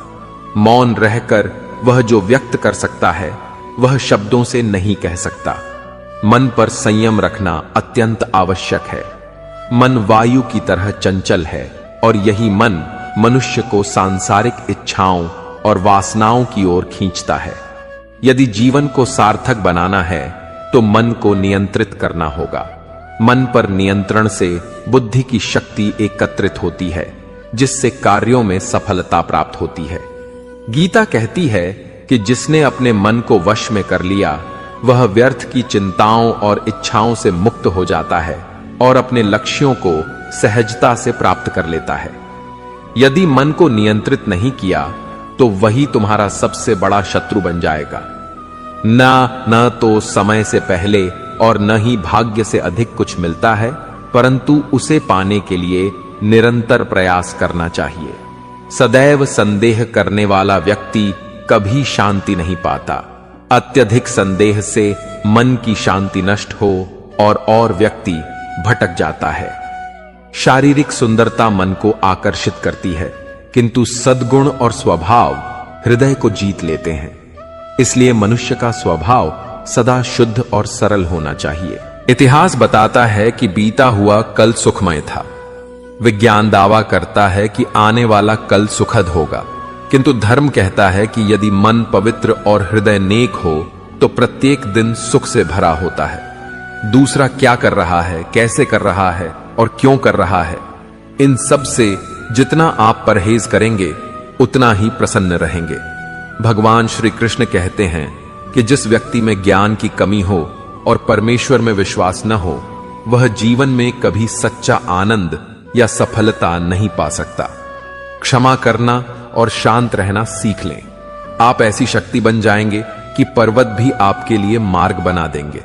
S5: मौन रहकर वह जो व्यक्त कर सकता है वह शब्दों से नहीं कह सकता। मन पर संयम रखना अत्यंत आवश्यक है। मन वायु की तरह चंचल है और यही मन मनुष्य को सांसारिक इच्छाओं और वासनाओं की ओर खींचता है। यदि जीवन को सार्थक बनाना है तो मन को नियंत्रित करना होगा। मन पर नियंत्रण से बुद्धि की शक्ति एकत्रित होती है, जिससे कार्यों में सफलता प्राप्त होती है। गीता कहती है कि जिसने अपने मन को वश में कर लिया वह व्यर्थ की चिंताओं और इच्छाओं से मुक्त हो जाता है और अपने लक्ष्यों को सहजता से प्राप्त कर लेता है। यदि मन को नियंत्रित नहीं किया तो वही तुम्हारा सबसे बड़ा शत्रु बन जाएगा। न तो समय से पहले और न ही भाग्य से अधिक कुछ मिलता है, परंतु उसे पाने के लिए निरंतर प्रयास करना चाहिए। सदैव संदेह करने वाला व्यक्ति कभी शांति नहीं पाता। अत्यधिक संदेह से मन की शांति नष्ट हो और व्यक्ति भटक जाता है। शारीरिक सुंदरता मन को आकर्षित करती है, किंतु सद्गुण और स्वभाव हृदय को जीत लेते हैं। इसलिए मनुष्य का स्वभाव सदा शुद्ध और सरल होना चाहिए। इतिहास बताता है कि बीता हुआ कल सुखमय था। विज्ञान दावा करता है कि आने वाला कल सुखद होगा, किंतु धर्म कहता है कि यदि मन पवित्र और हृदय नेक हो तो प्रत्येक दिन सुख से भरा होता है। दूसरा क्या कर रहा है, कैसे कर रहा है और क्यों कर रहा है, इन सब से जितना आप परहेज करेंगे उतना ही प्रसन्न रहेंगे। भगवान श्री कृष्ण कहते हैं कि जिस व्यक्ति में ज्ञान की कमी हो और परमेश्वर में विश्वास न हो, वह जीवन में कभी सच्चा आनंद या सफलता नहीं पा सकता। क्षमा करना और शांत रहना सीख लें। आप ऐसी शक्ति बन जाएंगे कि पर्वत भी आपके लिए मार्ग बना देंगे।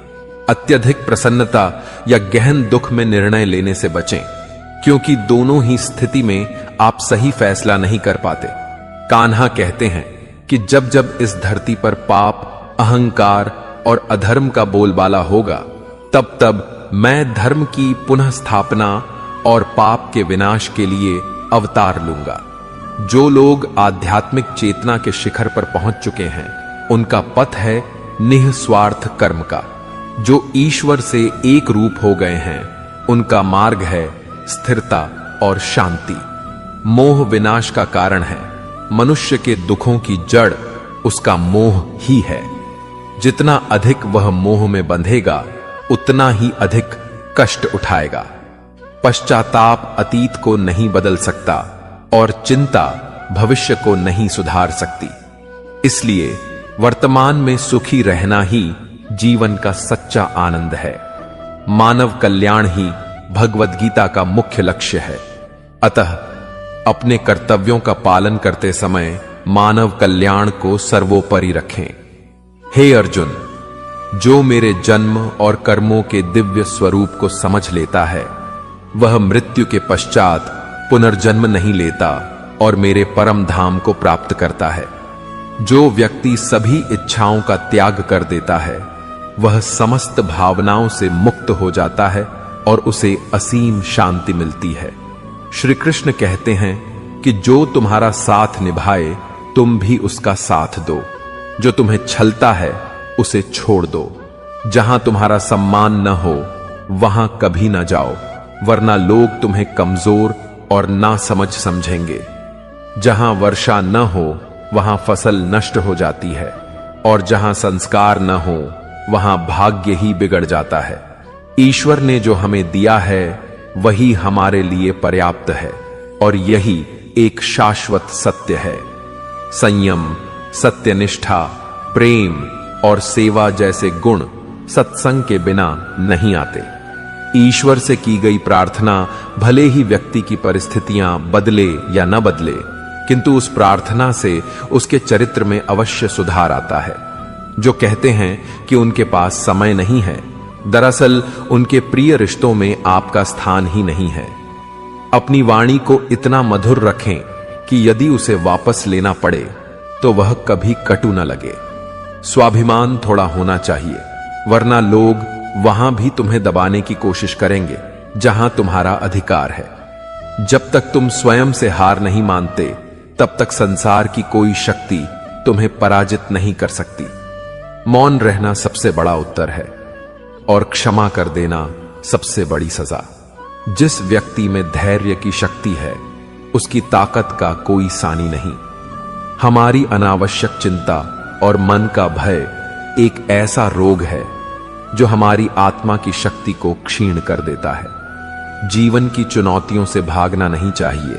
S5: अत्यधिक प्रसन्नता या गहन दुख में निर्णय लेने से बचें, क्योंकि दोनों ही स्थिति में आप सही फैसला नहीं कर पाते। कान्हा कहते हैं कि जब जब इस धरती पर पाप, अहंकार और अधर्म का बोलबाला होगा, तब तब मैं धर्म की पुनः स्थापना और पाप के विनाश के लिए अवतार लूंगा। जो लोग आध्यात्मिक चेतना के शिखर पर पहुंच चुके हैं, उनका पथ है निःस्वार्थ कर्म का। जो ईश्वर से एक रूप हो गए हैं, उनका मार्ग है स्थिरता और शांति। मोह विनाश का कारण है। मनुष्य के दुखों की जड़ उसका मोह ही है। जितना अधिक वह मोह में बंधेगा, उतना ही अधिक कष्ट उठाएगा। पश्चाताप अतीत को नहीं बदल सकता और चिंता भविष्य को नहीं सुधार सकती। इसलिए वर्तमान में सुखी रहना ही जीवन का सच्चा आनंद है। मानव कल्याण ही भगवद गीता का मुख्य लक्ष्य है। अतः अपने कर्तव्यों का पालन करते समय मानव कल्याण को सर्वोपरि रखें। हे अर्जुन, जो मेरे जन्म और कर्मों के दिव्य स्वरूप को समझ लेता है, वह मृत्यु के पश्चात पुनर्जन्म नहीं लेता और मेरे परम धाम को प्राप्त करता है। जो व्यक्ति सभी इच्छाओं का त्याग कर देता है, वह समस्त भावनाओं से मुक्त हो जाता है और उसे असीम शांति मिलती है। श्री कृष्ण कहते हैं कि जो तुम्हारा साथ निभाए, तुम भी उसका साथ दो। जो तुम्हें छलता है, उसे छोड़ दो। जहां तुम्हारा सम्मान न हो, वहां कभी न जाओ, वरना लोग तुम्हें कमजोर और नासमझ समझेंगे। जहां वर्षा न हो, वहां फसल नष्ट हो जाती है, और जहां संस्कार न हो, वहां भाग्य ही बिगड़ जाता है। ईश्वर ने जो हमें दिया है, वही हमारे लिए पर्याप्त है, और यही एक शाश्वत सत्य है। संयम, सत्यनिष्ठा, प्रेम और सेवा जैसे गुण सत्संग के बिना नहीं आते। ईश्वर से की गई प्रार्थना भले ही व्यक्ति की परिस्थितियां बदले या न बदले, किंतु उस प्रार्थना से उसके चरित्र में अवश्य सुधार आता है। जो कहते हैं कि उनके पास समय नहीं है, दरअसल उनके प्रिय रिश्तों में आपका स्थान ही नहीं है। अपनी वाणी को इतना मधुर रखें कि यदि उसे वापस लेना पड़े तो वह कभी कटु न लगे। स्वाभिमान थोड़ा होना चाहिए, वरना लोग वहां भी तुम्हें दबाने की कोशिश करेंगे जहां तुम्हारा अधिकार है। जब तक तुम स्वयं से हार नहीं मानते, तब तक संसार की कोई शक्ति तुम्हें पराजित नहीं कर सकती। मौन रहना सबसे बड़ा उत्तर है, और क्षमा कर देना सबसे बड़ी सजा। जिस व्यक्ति में धैर्य की शक्ति है, उसकी ताकत का कोई सानी नहीं। हमारी अनावश्यक चिंता और मन का भय एक ऐसा रोग है जो हमारी आत्मा की शक्ति को क्षीण कर देता है। जीवन की चुनौतियों से भागना नहीं चाहिए,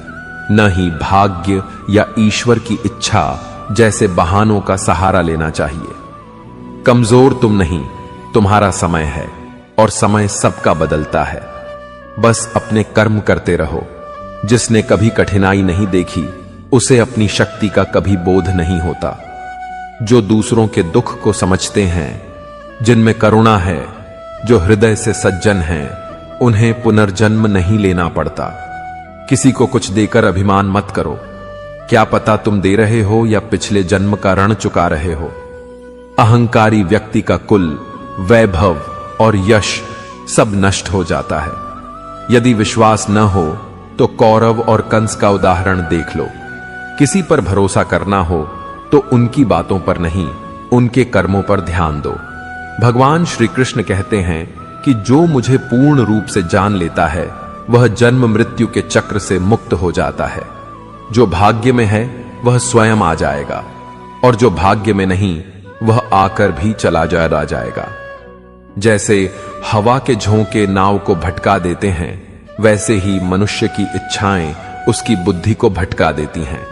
S5: न ही भाग्य या ईश्वर की इच्छा जैसे बहानों का सहारा लेना चाहिए। कमजोर तुम नहीं, तुम्हारा समय है, और समय सबका बदलता है। बस अपने कर्म करते रहो। जिसने कभी कठिनाई नहीं देखी, उसे अपनी शक्ति का कभी बोध नहीं होता। जो दूसरों के दुख को समझते हैं, जिनमें करुणा है, जो हृदय से सज्जन हैं, उन्हें पुनर्जन्म नहीं लेना पड़ता। किसी को कुछ देकर अभिमान मत करो। क्या पता तुम दे रहे हो या पिछले जन्म का ऋण चुका रहे हो। अहंकारी व्यक्ति का कुल, वैभव और यश सब नष्ट हो जाता है। यदि विश्वास न हो तो कौरव और कंस का उदाहरण देख लो। किसी पर भरोसा करना हो तो उनकी बातों पर नहीं, उनके कर्मों पर ध्यान दो। भगवान श्री कृष्ण कहते हैं कि जो मुझे पूर्ण रूप से जान लेता है, वह जन्म मृत्यु के चक्र से मुक्त हो जाता है। जो भाग्य में है, वह स्वयं आ जाएगा, और जो भाग्य में नहीं, वह आकर भी चला जाएगा। जैसे हवा के झोंके नाव को भटका देते हैं, वैसे ही मनुष्य की इच्छाएं उसकी बुद्धि को भटका देती हैं।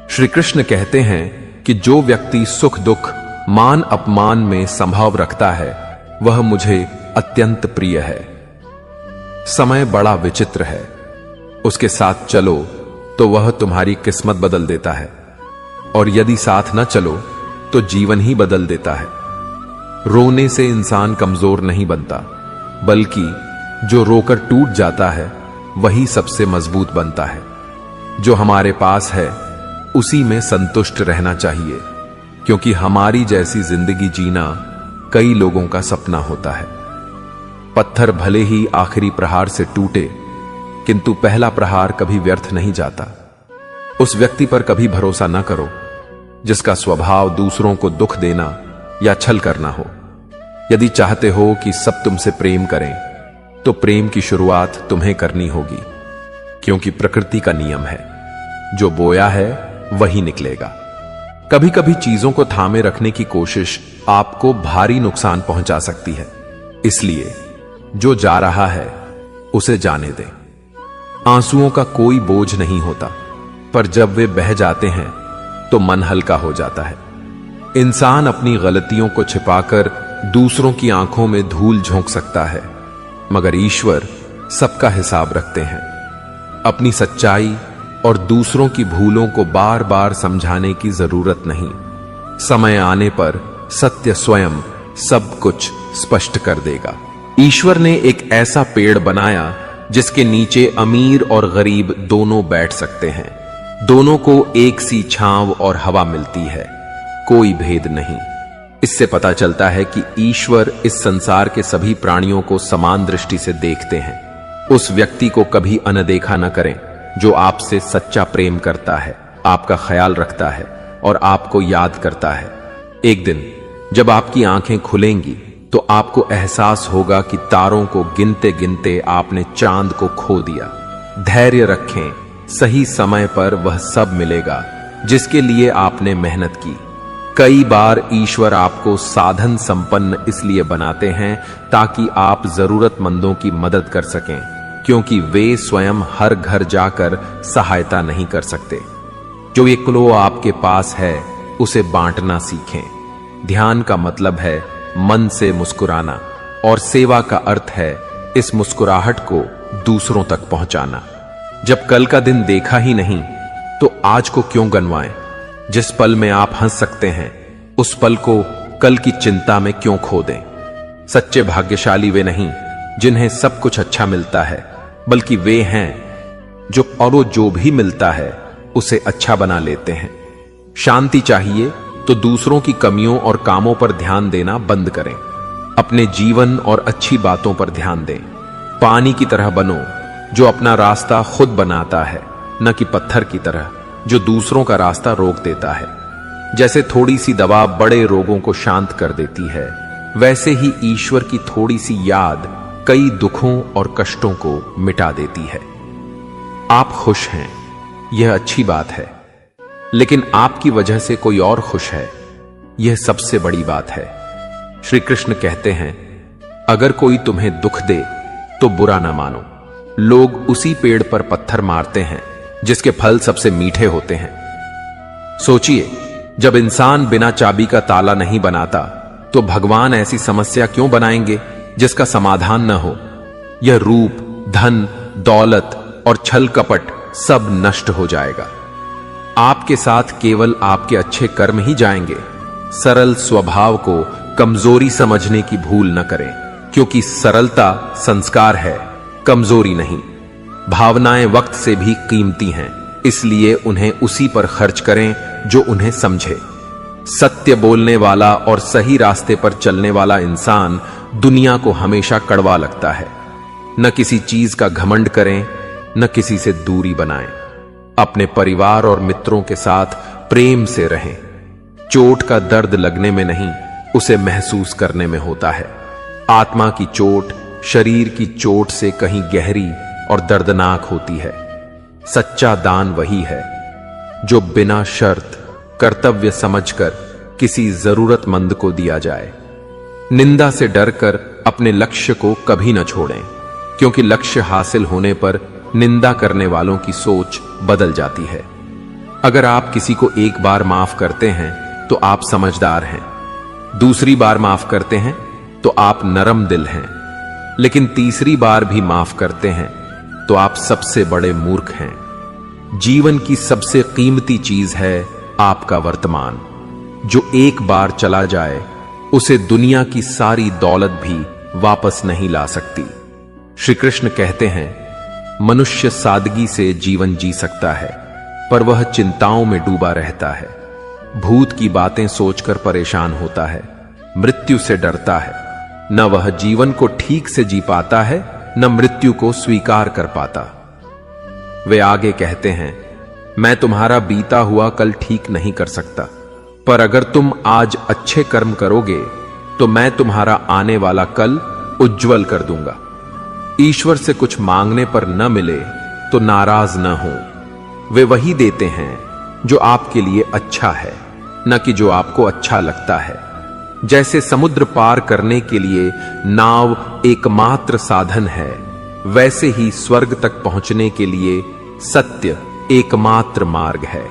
S5: श्री कृष्ण कहते हैं कि जो व्यक्ति सुख दुख, मान अपमान में संभाव रखता है, वह मुझे अत्यंत प्रिय है। समय बड़ा विचित्र है। उसके साथ चलो तो वह तुम्हारी किस्मत बदल देता है, और यदि साथ न चलो तो जीवन ही बदल देता है। रोने से इंसान कमजोर नहीं बनता, बल्कि जो रोकर टूट जाता है वही सबसे मजबूत बनता है। जो हमारे पास है उसी में संतुष्ट रहना चाहिए, क्योंकि हमारी जैसी जिंदगी जीना कई लोगों का सपना होता है। पत्थर भले ही आखिरी प्रहार से टूटे, किंतु पहला प्रहार कभी व्यर्थ नहीं जाता। उस व्यक्ति पर कभी भरोसा न करो जिसका स्वभाव दूसरों को दुख देना या छल करना हो। यदि चाहते हो कि सब तुमसे प्रेम करें, तो प्रेम की शुरुआत तुम्हें करनी होगी, क्योंकि प्रकृति का नियम है, जो बोया है वही निकलेगा। कभी कभी चीजों को थामे रखने की कोशिश आपको भारी नुकसान पहुंचा सकती है, इसलिए जो जा रहा है उसे जाने दें। आंसुओं का कोई बोझ नहीं होता, पर जब वे बह जाते हैं तो मन हल्का हो जाता है। इंसान अपनी गलतियों को छिपाकर दूसरों की आंखों में धूल झोंक सकता है, मगर ईश्वर सबका हिसाब रखते हैं। अपनी सच्चाई और दूसरों की भूलों को बार बार समझाने की जरूरत नहीं। समय आने पर सत्य स्वयं सब कुछ स्पष्ट कर देगा। ईश्वर ने एक ऐसा पेड़ बनाया जिसके नीचे अमीर और गरीब दोनों बैठ सकते हैं। दोनों को एक सी छांव और हवा मिलती है, कोई भेद नहीं। इससे पता चलता है कि ईश्वर इस संसार के सभी प्राणियों को समान दृष्टि से देखते हैं। उस व्यक्ति को कभी अनदेखा न करें जो आपसे सच्चा प्रेम करता है, आपका ख्याल रखता है और आपको याद करता है। एक दिन जब आपकी आंखें खुलेंगी तो आपको एहसास होगा कि तारों को गिनते गिनते आपने चांद को खो दिया। धैर्य रखें, सही समय पर वह सब मिलेगा जिसके लिए आपने मेहनत की। कई बार ईश्वर आपको साधन संपन्न इसलिए बनाते हैं ताकि आप जरूरतमंदों की मदद कर सकें, क्योंकि वे स्वयं हर घर जाकर सहायता नहीं कर सकते। जो एक लो आपके पास है उसे बांटना सीखें। ध्यान का मतलब है मन से मुस्कुराना, और सेवा का अर्थ है इस मुस्कुराहट को दूसरों तक पहुंचाना। जब कल का दिन देखा ही नहीं तो आज को क्यों गंवाएं? जिस पल में आप हंस सकते हैं उस पल को कल की चिंता में क्यों खो दें? सच्चे भाग्यशाली वे नहीं जिन्हें सब कुछ अच्छा मिलता है, बल्कि वे हैं जो भी मिलता है उसे अच्छा बना लेते हैं। शांति चाहिए तो दूसरों की कमियों और कामों पर ध्यान देना बंद करें। अपने जीवन और अच्छी बातों पर ध्यान दें। पानी की तरह बनो जो अपना रास्ता खुद बनाता है, न कि पत्थर की तरह जो दूसरों का रास्ता रोक देता है। जैसे थोड़ी सी दवा बड़े रोगों को शांत कर देती है, वैसे ही ईश्वर की थोड़ी सी याद कई दुखों और कष्टों को मिटा देती है। आप खुश हैं, यह अच्छी बात है, लेकिन आपकी वजह से कोई और खुश है, यह सबसे बड़ी बात है। श्री कृष्ण कहते हैं, अगर कोई तुम्हें दुख दे तो बुरा ना मानो। लोग उसी पेड़ पर पत्थर मारते हैं जिसके फल सबसे मीठे होते हैं। सोचिए, जब इंसान बिना चाबी का ताला नहीं बनाता तो भगवान ऐसी समस्या क्यों बनाएंगे जिसका समाधान न हो? यह रूप, धन, दौलत और छल कपट सब नष्ट हो जाएगा। आपके साथ केवल आपके अच्छे कर्म ही जाएंगे। सरल स्वभाव को कमजोरी समझने की भूल न करें, क्योंकि सरलता संस्कार है, कमजोरी नहीं। भावनाएं वक्त से भी कीमती हैं, इसलिए उन्हें उसी पर खर्च करें जो उन्हें समझे। सत्य बोलने वाला और सही रास्ते पर चलने वाला इंसान दुनिया को हमेशा कड़वा लगता है। न किसी चीज का घमंड करें, न किसी से दूरी बनाएं। अपने परिवार और मित्रों के साथ प्रेम से रहें। चोट का दर्द लगने में नहीं, उसे महसूस करने में होता है। आत्मा की चोट शरीर की चोट से कहीं गहरी और दर्दनाक होती है। सच्चा दान वही है जो बिना शर्त कर्तव्य समझकर किसी जरूरतमंद को दिया जाए। निंदा से डरकर अपने लक्ष्य को कभी न छोड़ें, क्योंकि लक्ष्य हासिल होने पर निंदा करने वालों की सोच बदल जाती है। अगर आप किसी को एक बार माफ करते हैं तो आप समझदार हैं, दूसरी बार माफ करते हैं तो आप नरम दिल हैं, लेकिन तीसरी बार भी माफ करते हैं तो आप सबसे बड़े मूर्ख हैं। जीवन की सबसे कीमती चीज है आपका वर्तमान। जो एक बार चला जाए उसे दुनिया की सारी दौलत भी वापस नहीं ला सकती। श्री कृष्ण कहते हैं, मनुष्य सादगी से जीवन जी सकता है, पर वह चिंताओं में डूबा रहता है। भूत की बातें सोचकर परेशान होता है, मृत्यु से डरता है। न वह जीवन को ठीक से जी पाता है, न मृत्यु को स्वीकार कर पाता। वे आगे कहते हैं, मैं तुम्हारा बीता हुआ कल ठीक नहीं कर सकता, पर अगर तुम आज अच्छे कर्म करोगे तो मैं तुम्हारा आने वाला कल उज्जवल कर दूंगा। ईश्वर से कुछ मांगने पर न मिले तो नाराज न हो। वे वही देते हैं जो आपके लिए अच्छा है, न कि जो आपको अच्छा लगता है। जैसे समुद्र पार करने के लिए नाव एकमात्र साधन है, वैसे ही स्वर्ग तक पहुंचने के लिए सत्य एकमात्र मार्ग है।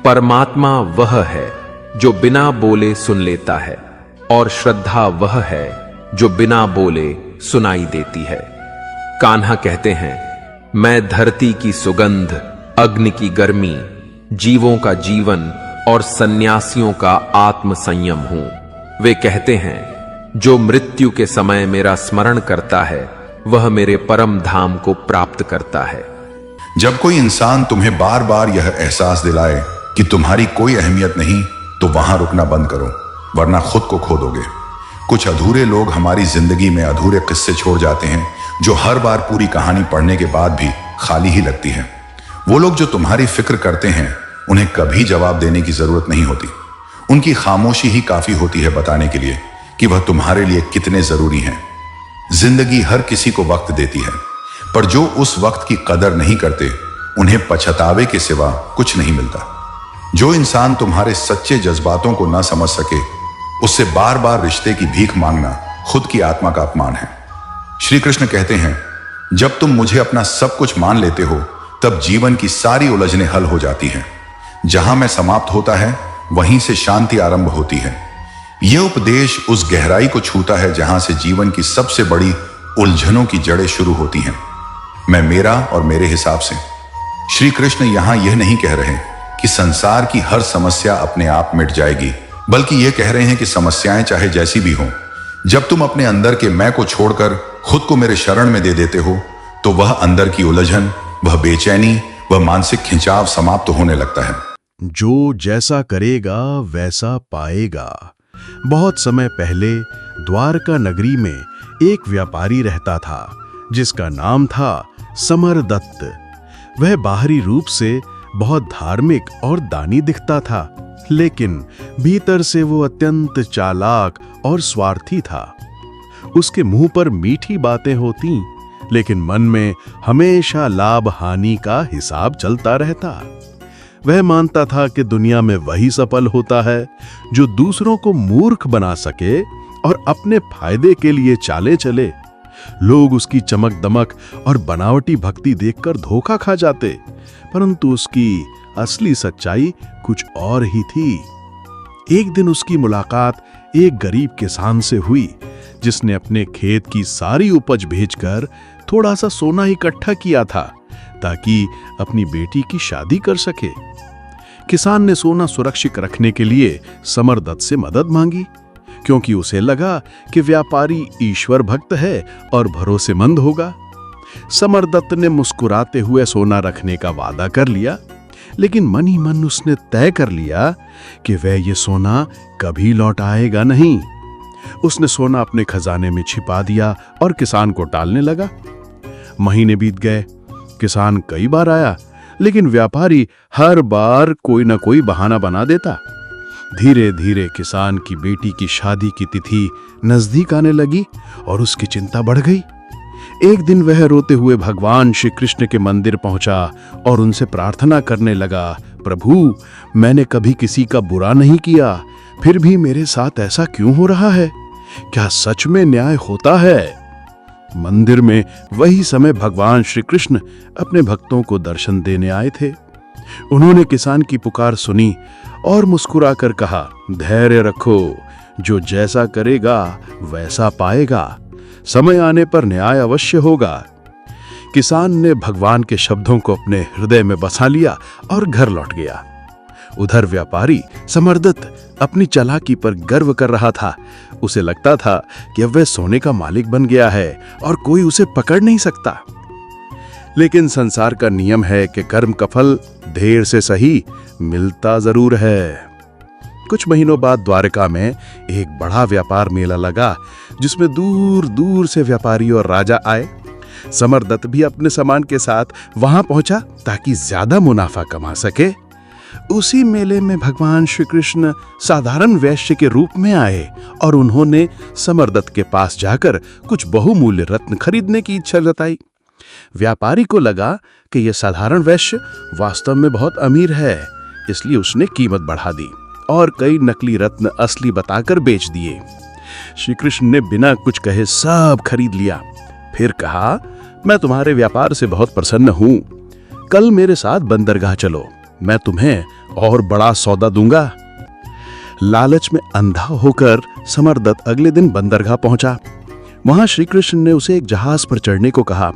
S5: परमात्मा वह है जो बिना बोले सुन लेता है, और श्रद्धा वह है जो बिना बोले सुनाई देती है। कान्हा कहते हैं, मैं धरती की सुगंध, अग्नि की गर्मी, जीवों का जीवन और सन्यासियों का आत्म संयम हूं। वे कहते हैं, जो मृत्यु के समय मेरा स्मरण करता है वह मेरे परम धाम को प्राप्त करता है।
S2: जब कोई इंसान तुम्हें बार बार यह एहसास दिलाए कि तुम्हारी कोई अहमियत नहीं, तो वहां रुकना बंद करो, वरना खुद को खो दोगे। कुछ अधूरे लोग हमारी जिंदगी में अधूरे किस्से छोड़ जाते हैं, जो हर बार पूरी कहानी पढ़ने के बाद भी खाली ही लगती है। वो लोग जो तुम्हारी फिक्र करते हैं, उन्हें कभी जवाब देने की जरूरत नहीं होती। उनकी खामोशी ही काफी होती है बताने के लिए कि वह तुम्हारे लिए कितने जरूरी हैं। जिंदगी हर किसी को वक्त देती है, पर जो उस वक्त की कदर नहीं करते, उन्हें पछतावे के सिवा कुछ नहीं मिलता। जो इंसान तुम्हारे सच्चे जज्बातों को ना समझ सके, उससे बार बार रिश्ते की भीख मांगना खुद की आत्मा का अपमान है। श्री कृष्ण कहते हैं, जब तुम मुझे अपना सब कुछ मान लेते हो, तब जीवन की सारी उलझनें हल हो जाती हैं। जहां मैं समाप्त होता है, वहीं से शांति आरंभ होती है। यह उपदेश उस गहराई को छूता है जहां से जीवन की सबसे बड़ी उलझनों की जड़ें शुरू होती हैं। मैं मेरा और मेरे हिसाब से। श्री कृष्ण यहां यह नहीं कह रहे कि संसार की हर समस्या अपने आप मिट जाएगी, बल्कि यह कह रहे हैं कि समस्याएं चाहे जैसी भी हों, जब तुम अपने अंदर के मैं को छोड़कर खुद को मेरे शरण में दे देते हो, तो वह अंदर की उलझन, वह बेचैनी, वह मानसिक खिंचाव समाप्त होने लगता है।
S4: जो जैसा करेगा वैसा पाएगा। बहुत समय पहले द्वारका नगरी में एक व्यापारी रहता था जिसका नाम था समरदत्त। वह बाहरी रूप से बहुत धार्मिक और दानी दिखता था, लेकिन भीतर से वो अत्यंत चालाक और स्वार्थी था। उसके मुंह पर मीठी बातें होती, लेकिन मन में हमेशा लाभ हानि का हिसाब चलता रहता। वह मानता था कि दुनिया में वही सफल होता है जो दूसरों को मूर्ख बना सके और अपने फायदे के लिए चाले चले। लोग उसकी चमक दमक और बनावटी भक्ति देखकर धोखा खा जाते, परंतु उसकी असली सच्चाई कुछ और ही थी। एक दिन उसकी मुलाकात एक गरीब किसान से हुई, जिसने अपने खेत की सारी उपज बेचकर थोड़ा सा सोना इकट्ठा किया था ताकि अपनी बेटी की शादी कर सके। किसान ने सोना सुरक्षित रखने के लिए समरदत्त से मदद मांगी, क्योंकि उसे लगा कि व्यापारी ईश्वर भक्त है और भरोसेमंद होगा। समरदत्त ने मुस्कुराते हुए सोना रखने का वादा कर लिया, लेकिन मन ही मन उसने तय कर लिया कि वह ये सोना कभी लौट आएगा नहीं। उसने सोना अपने खजाने में छिपा दिया और किसान को टालने लगा। महीने बीत गए, किसान कई बार आया, लेकिन व्यापारी हर बार कोई ना कोई बहाना बना देता। धीरे धीरे किसान की बेटी की शादी की तिथि नजदीक आने लगी और उसकी चिंता बढ़ गई। एक दिन वह रोते हुए भगवान श्री कृष्ण के मंदिर पहुंचा और उनसे प्रार्थना करने लगा, प्रभु, मैंने कभी किसी का बुरा नहीं किया, फिर भी मेरे साथ ऐसा क्यों हो रहा है? क्या सच में न्याय होता है? मंदिर में वही समय भगवान श्री कृष्ण अपने भक्तों को दर्शन देने आए थे। उन्होंने किसान की पुकार सुनी और मुस्कुराकर कहा, धैर्य रखो, जो जैसा करेगा वैसा पाएगा, समय आने पर न्याय अवश्य होगा। किसान ने भगवान के शब्दों को अपने हृदय में बसा लिया और घर लौट गया। उधर व्यापारी समरदत्त अपनी चालाकी पर गर्व कर रहा था। उसे लगता था कि अब वह सोने का मालिक बन गया है और कोई उसे पकड़ नहीं सकता। लेकिन संसार का नियम है कि कर्म का फल देर से सही मिलता जरूर है। कुछ महीनों बाद द्वारका में एक बड़ा व्यापार मेला लगा, जिसमें दूर दूर से व्यापारी और राजा आए। समरदत्त भी अपने सामान के साथ वहां पहुंचा ताकि ज्यादा मुनाफा कमा सके। उसी मेले में भगवान श्री कृष्ण साधारण वैश्य के रूप में आए और उन्होंने समरदत्त के पास जाकर कुछ बहुमूल्य रत्न खरीदने की इच्छा जताई। व्यापारी को लगा कि यह साधारण वैश्य वास्तव में बहुत अमीर है, इसलिए उसने कीमत बढ़ा दी और कई नकली रत्न असली बताकर बेच दिए। श्री कृष्ण ने बिना कुछ कहे सब खरीद लिया। फिर कहा, मैं तुम्हारे व्यापार से बहुत प्रसन्न हूं। कल मेरे साथ बंदरगाह चलो, मैं तुम्हें और बड़ा सौदा दूंगा। लालच में अंधा होकर समरदत्त अगले दिन बंदरगाह पहुंचा। वहां श्री कृष्ण ने उसे एक जहाज पर चढ़ने को कहा।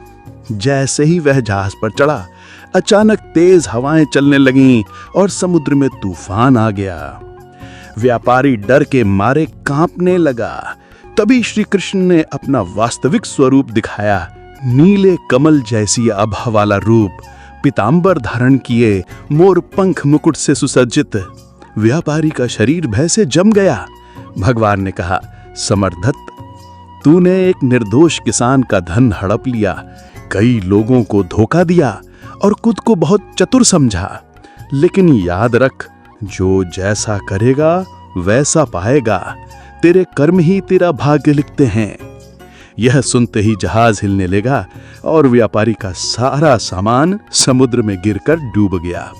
S4: जैसे ही वह जहाज पर चढ़ा, अचानक तेज हवाएं चलने लगीं और समुद्र में तूफान आ गया। व्यापारी डर के मारे कांपने लगा। तभी श्री कृष्ण ने अपना वास्तविक स्वरूप दिखाया। नीले कमल जैसी आभा वाला रूप, पीतांबर धारण किए, मोर पंख मुकुट से सुसज्जित। व्यापारी का शरीर भय से जम गया। भगवान ने कहा, समरदत्त, तूने एक निर्दोष किसान का धन हड़प लिया, कई लोगों को धोखा दिया और खुद को बहुत चतुर समझा। लेकिन याद रख, जो जैसा करेगा वैसा पाएगा। तेरे कर्म ही तेरा भाग्य लिखते हैं। यह सुनते ही जहाज हिलने लगा और व्यापारी का सारा सामान समुद्र में गिरकर डूब गया।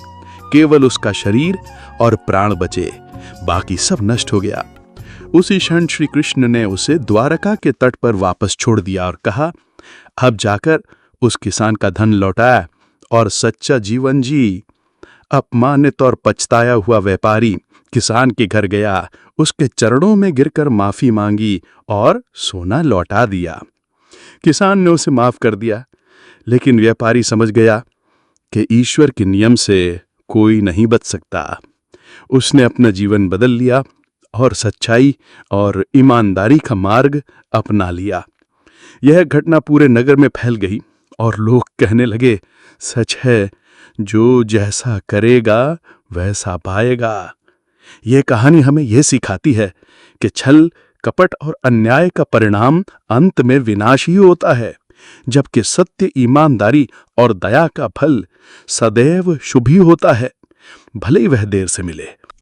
S4: केवल उसका शरीर और प्राण बचे, बाकी सब नष्ट हो गया। उसी क्षण श्री कृष्ण ने उसे द्वारका के तट पर वापस छोड़ दिया और कहा, अब जाकर उस किसान का धन लौटाया और सच्चा जीवन जी। अपमानित और पछताया हुआ व्यापारी किसान के घर गया, उसके चरणों में गिरकर माफी मांगी और सोना लौटा दिया। किसान ने उसे माफ कर दिया, लेकिन व्यापारी समझ गया कि ईश्वर के नियम से कोई नहीं बच सकता। उसने अपना जीवन बदल लिया और सच्चाई और ईमानदारी का मार्ग अपना लिया। यह घटना पूरे नगर में फैल गई और लोग कहने लगे, सच है, जो जैसा करेगा वैसा पाएगा। यह कहानी हमें यह सिखाती है कि छल, कपट और अन्याय का परिणाम अंत में विनाश ही होता है, जबकि सत्य, ईमानदारी और दया का फल सदैव शुभ ही होता है, भले ही वह देर से मिले।